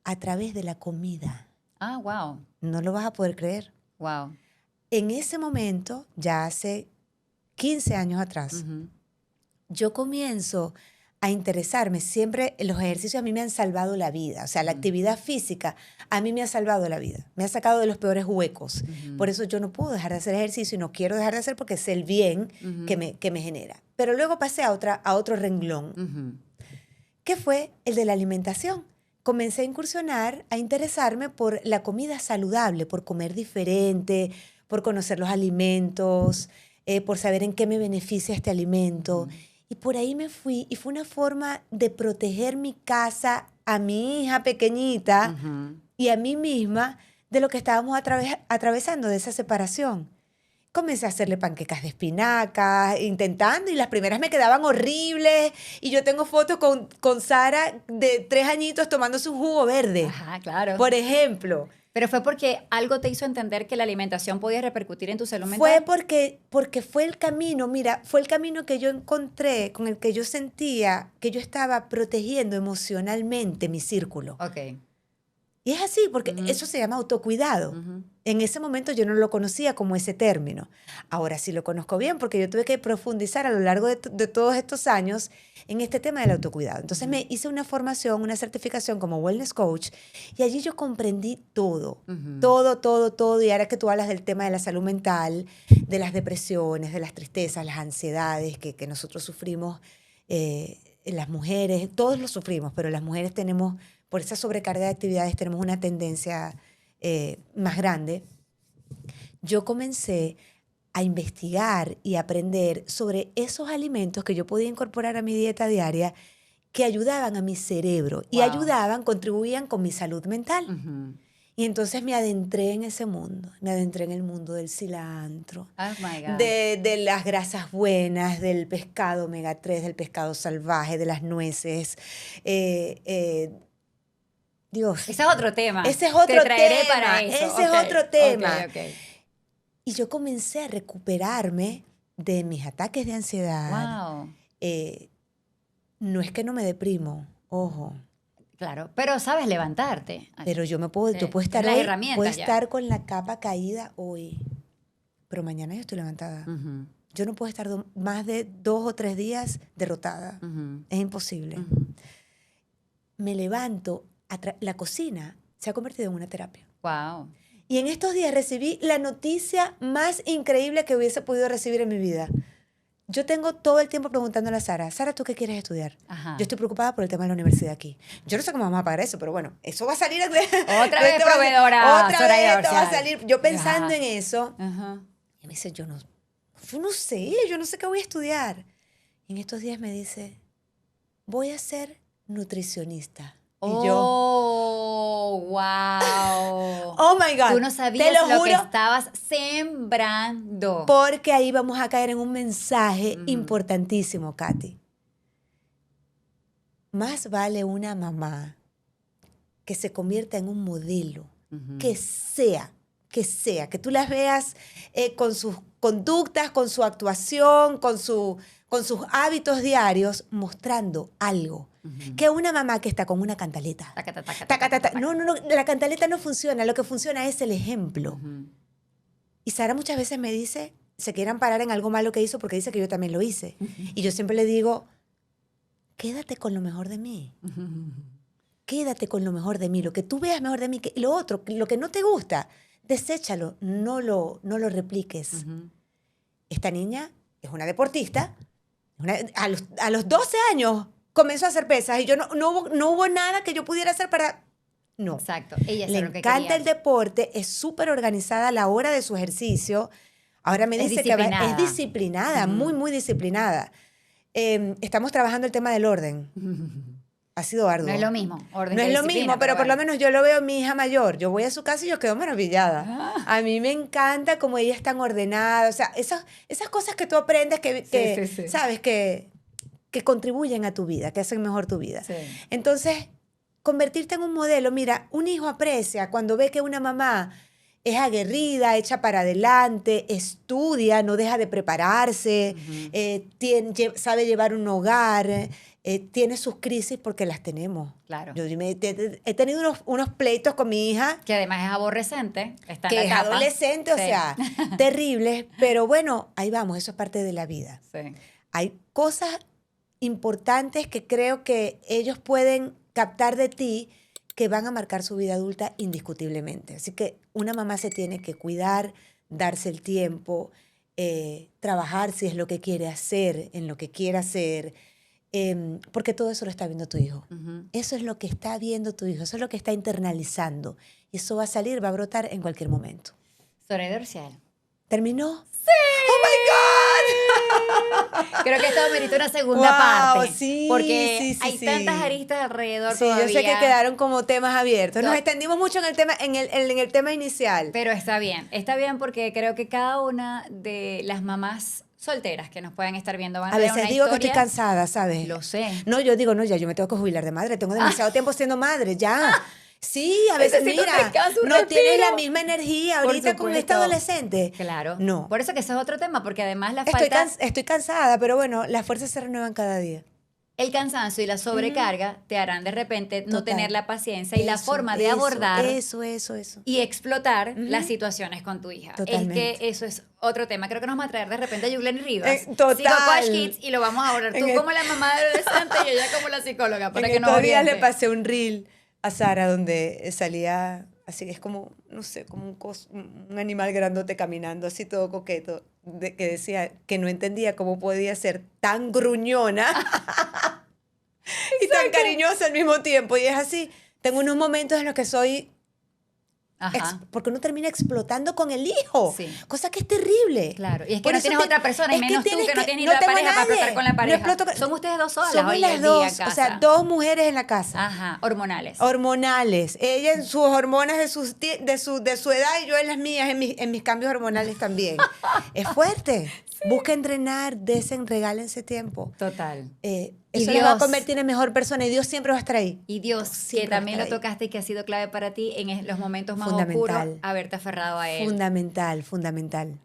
A través de la comida. Ah, wow. No lo vas a poder creer. Wow. en ese momento, ya hace 15 años atrás, yo comienzo a interesarme. Siempre los ejercicios a mí me han salvado la vida. O sea, la actividad física a mí me ha salvado la vida. Me ha sacado de los peores huecos. Por eso yo no puedo dejar de hacer ejercicio y no quiero dejar de hacer porque sé el bien que me genera. Pero luego pasé a otro renglón, que fue el de la alimentación. Comencé a incursionar, a interesarme por la comida saludable, por comer diferente, por conocer los alimentos, por saber en qué me beneficia este alimento. Y por ahí me fui y fue una forma de proteger mi casa, a mi hija pequeñita y a mí misma de lo que estábamos atravesando, de esa separación. Comencé a hacerle panquecas de espinacas, intentando, y las primeras me quedaban horribles. Y yo tengo fotos con Sara de 3 añitos tomándose un jugo verde. Ajá, claro. Por ejemplo. Pero fue porque algo te hizo entender que la alimentación podía repercutir en tu salud mental. Fue porque fue el camino, mira, fue el camino que yo encontré, con el que yo sentía que yo estaba protegiendo emocionalmente mi círculo. Ok. Y es así, porque eso se llama autocuidado. En ese momento yo no lo conocía como ese término. Ahora sí lo conozco bien, porque yo tuve que profundizar a lo largo de todos estos años en este tema del autocuidado. Entonces me hice una formación, una certificación como Wellness Coach, y allí yo comprendí todo, todo. Y ahora que tú hablas del tema de la salud mental, de las depresiones, de las tristezas, las ansiedades que nosotros sufrimos, las mujeres, todos lo sufrimos, pero las mujeres tenemos, por esa sobrecarga de actividades, tenemos una tendencia más grande. Yo comencé a investigar y aprender sobre esos alimentos que yo podía incorporar a mi dieta diaria que ayudaban a mi cerebro y contribuían con mi salud mental. Y entonces me adentré en ese mundo. Me adentré en el mundo del cilantro, de las grasas buenas, del pescado omega 3, del pescado salvaje, de las nueces. Dios. Ese es otro tema. Ese es otro tema. Te traeré para eso. Ese es otro tema. Okay. Y yo comencé a recuperarme de mis ataques de ansiedad. Wow. No es que no me deprimo, ojo. Claro, pero sabes levantarte. Pero yo puedo estar estar con la capa caída hoy, pero mañana yo estoy levantada. Yo no puedo estar más de 2 o 3 días derrotada. Es imposible. Me levanto, la cocina se ha convertido en una terapia. Wow. Y en estos días recibí la noticia más increíble que hubiese podido recibir en mi vida. Yo tengo todo el tiempo preguntándole a Sara, Sara, ¿tú qué quieres estudiar? Ajá. Yo estoy preocupada por el tema de la universidad aquí. Yo no sé cómo vamos a pagar eso, pero bueno, eso va a salir. Otra vez proveedora. Otra vez esto va a salir. Yo pensando en eso. Ajá. Y me dice, yo no sé qué voy a estudiar. Y en estos días me dice, voy a ser nutricionista. Y yo, wow. Oh my God. Tú no sabías lo que estabas sembrando. Porque ahí vamos a caer en un mensaje importantísimo, Katy. Más vale una mamá que se convierta en un modelo, que tú las veas con sus conductas, con su actuación, con sus hábitos diarios, mostrando algo. Que una mamá que está con una cantaleta. No, la cantaleta no funciona. Lo que funciona es el ejemplo. Y Sara muchas veces me dice, se quiere amparar en algo malo que hizo porque dice que yo también lo hice. Y yo siempre le digo, quédate con lo mejor de mí. Quédate con lo mejor de mí. Lo que tú veas mejor de mí. Lo otro, lo que no te gusta, deséchalo. No lo repliques. Esta niña es una deportista. A los 12 años comenzó a hacer pesas y yo no hubo nada que yo pudiera hacer para... No. Exacto. Ella le encanta el deporte, es súper organizada a la hora de su ejercicio. Ahora me dice que es disciplinada, muy, muy disciplinada. Estamos trabajando el tema del orden. Ha sido arduo. No es lo mismo. Orden no es lo mismo, pero por lo menos yo lo veo en mi hija mayor. Yo voy a su casa y yo quedo maravillada. A mí me encanta cómo ella es tan ordenada. O sea, esas cosas que tú aprendes que sabes que contribuyen a tu vida, que hacen mejor tu vida. Sí. Entonces, convertirte en un modelo. Mira, un hijo aprecia cuando ve que una mamá es aguerrida, echa para adelante, estudia, no deja de prepararse, sabe llevar un hogar, tiene sus crisis porque las tenemos. Claro. Yo he tenido unos pleitos con mi hija. Que además es aborrecente. Está en Que la es etapa. adolescente, o Sí. sea, terribles. Pero bueno, ahí vamos, eso es parte de la vida. Sí. Hay cosas importantes que creo que ellos pueden captar de ti que van a marcar su vida adulta indiscutiblemente. Así que una mamá se tiene que cuidar, darse el tiempo, trabajar si es lo que quiere hacer, en lo que quiere hacer, porque todo eso lo está viendo tu hijo. Ujú. Eso es lo que está viendo tu hijo, eso es lo que está internalizando. Y eso va a salir, va a brotar en cualquier momento. Soledad Orcial. ¿Terminó? Creo que esto merita una segunda Wow, parte. sí, porque sí, hay sí. tantas aristas alrededor Sí, todavía. yo sé que quedaron como temas abiertos. Nos No. extendimos mucho en el tema, en el tema inicial. Pero está bien porque creo que cada una de las mamás solteras que nos pueden estar viendo van a A ver veces una digo que historia. estoy cansada, ¿sabes? Lo sé. No, yo digo, no, ya yo me tengo que jubilar de madre. Tengo demasiado tiempo siendo madre, ya. Sí, a veces, Necesito mira, descanso, un no tienes respiro. la misma energía Por ahorita con esta supuesto. adolescente. Claro. No. Por eso que ese es otro tema, porque además la Estoy, falta, estoy cansada, pero bueno, las fuerzas se renuevan cada día. el cansancio y la sobrecarga te harán de repente no Total. tener la paciencia y la Eso, forma de eso, abordar Eso. y explotar Ujú. las situaciones con tu hija. Totalmente. Es que eso es otro tema. Creo que nos vamos a traer de repente a Yugleni Rivas, Total. Psicocoach Kids, y lo vamos a abordar tú En como la mamá de adolescente y ella como la psicóloga, para En que nos estos días oriente. le pasé un reel a Sara donde salía así, es como, no sé, como un animal grandote caminando, así todo coqueto, que decía que no entendía cómo podía ser tan gruñona y tan cariñosa al mismo tiempo. Y es así, tengo unos momentos en los que soy... Ajá. Porque uno termina explotando con el hijo, Sí. cosa que es terrible. Claro, y es que Por no eso tienes otra persona, y es que menos tú tienes que no tienes ni no la tengo pareja para nadie. explotar con la No pareja. exploto Son ustedes dos solas Somos hoy las en dos, día en casa. o sea, dos mujeres en la casa. Ajá, hormonales. Hormonales. Ella en sus hormonas de su edad y yo en las mías, en mis cambios hormonales también. Es fuerte. Busca entrenar, regálense tiempo. Total. Eso Y les va a Dios. convertir en mejor persona y Dios siempre va a estar ahí. Y Dios, Siempre que también va a lo estar ahí. tocaste y que ha sido clave para ti en los momentos más Fundamental. oscuros, haberte aferrado a él. Fundamental.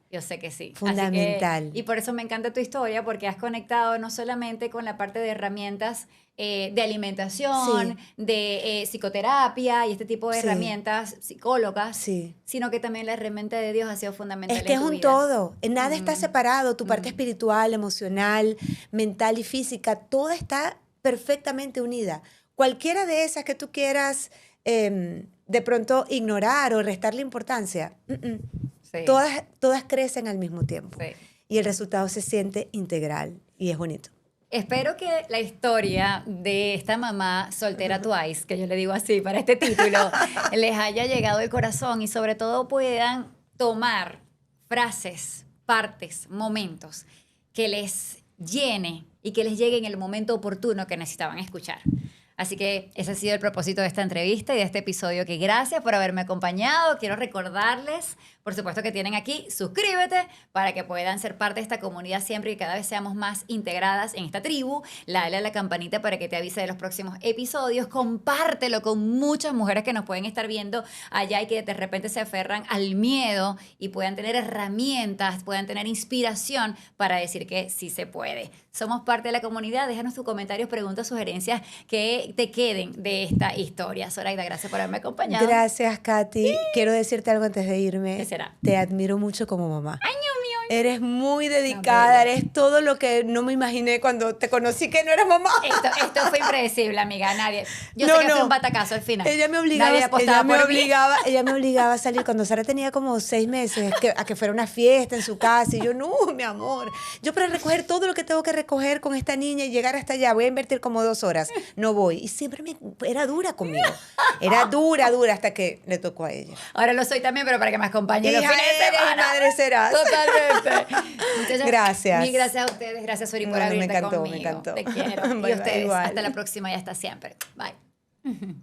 Yo sé que sí. Fundamental. Así que, y por eso me encanta tu historia, porque has conectado no solamente con la parte de herramientas de alimentación, de psicoterapia y este tipo de Sí. herramientas psicólogas, Sí. sino que también la herramienta de Dios ha sido fundamental Es que en es tu un vida. todo. Nada está separado. Tu parte espiritual, emocional, mental y física, toda está perfectamente unida. Cualquiera de esas que tú quieras de pronto ignorar o restarle importancia, Sí. todas crecen al mismo tiempo. Sí. Y el resultado se siente integral y es bonito. Espero que la historia de esta mamá soltera Twice, que yo le digo así para este título, les haya llegado al corazón y sobre todo puedan tomar frases, partes, momentos que les llene y que les llegue en el momento oportuno que necesitaban escuchar. Así que ese ha sido el propósito de esta entrevista y de este episodio, que gracias por haberme acompañado. Quiero recordarles, por supuesto, que tienen aquí, suscríbete para que puedan ser parte de esta comunidad siempre y cada vez seamos más integradas en esta tribu. Dale a la campanita para que te avise de los próximos episodios. Compártelo con muchas mujeres que nos pueden estar viendo allá y que de repente se aferran al miedo y puedan tener herramientas, puedan tener inspiración para decir que sí se puede. Somos parte de la comunidad. Déjanos tus comentarios, preguntas, sugerencias que te queden de esta historia. Zoraida, gracias por haberme acompañado. Gracias, Katy. Quiero decirte algo antes de irme. ¿Qué será? Te admiro mucho como mamá. ¡Ay, Dios mío! Eres muy dedicada, bella. eres todo lo que no me imaginé cuando te conocí que no eras mamá. Esto fue impredecible, amiga. Nadie. Yo No, sé que no. fue un batacazo al final. Ella me obligaba, Nadie apostaba por mí. ella me obligaba a salir cuando Sara tenía como 6 meses a que fuera una fiesta en su casa y yo, no, mi amor, yo para recoger todo lo que tengo que recoger con esta niña y llegar hasta allá voy a invertir como 2 horas, no voy. Y siempre era dura conmigo, era dura hasta que le tocó a ella. Ahora lo soy también, pero para que me acompañe los Hija fines de eres y semana. madre serás. Totalmente. Muchachas, Gracias. Mil gracias a ustedes. Gracias, Sori, por Bueno, me abrirte encantó, me conmigo. encantó. Te quiero. Bye, Y bye, ustedes, igual. hasta la próxima y hasta siempre. Bye.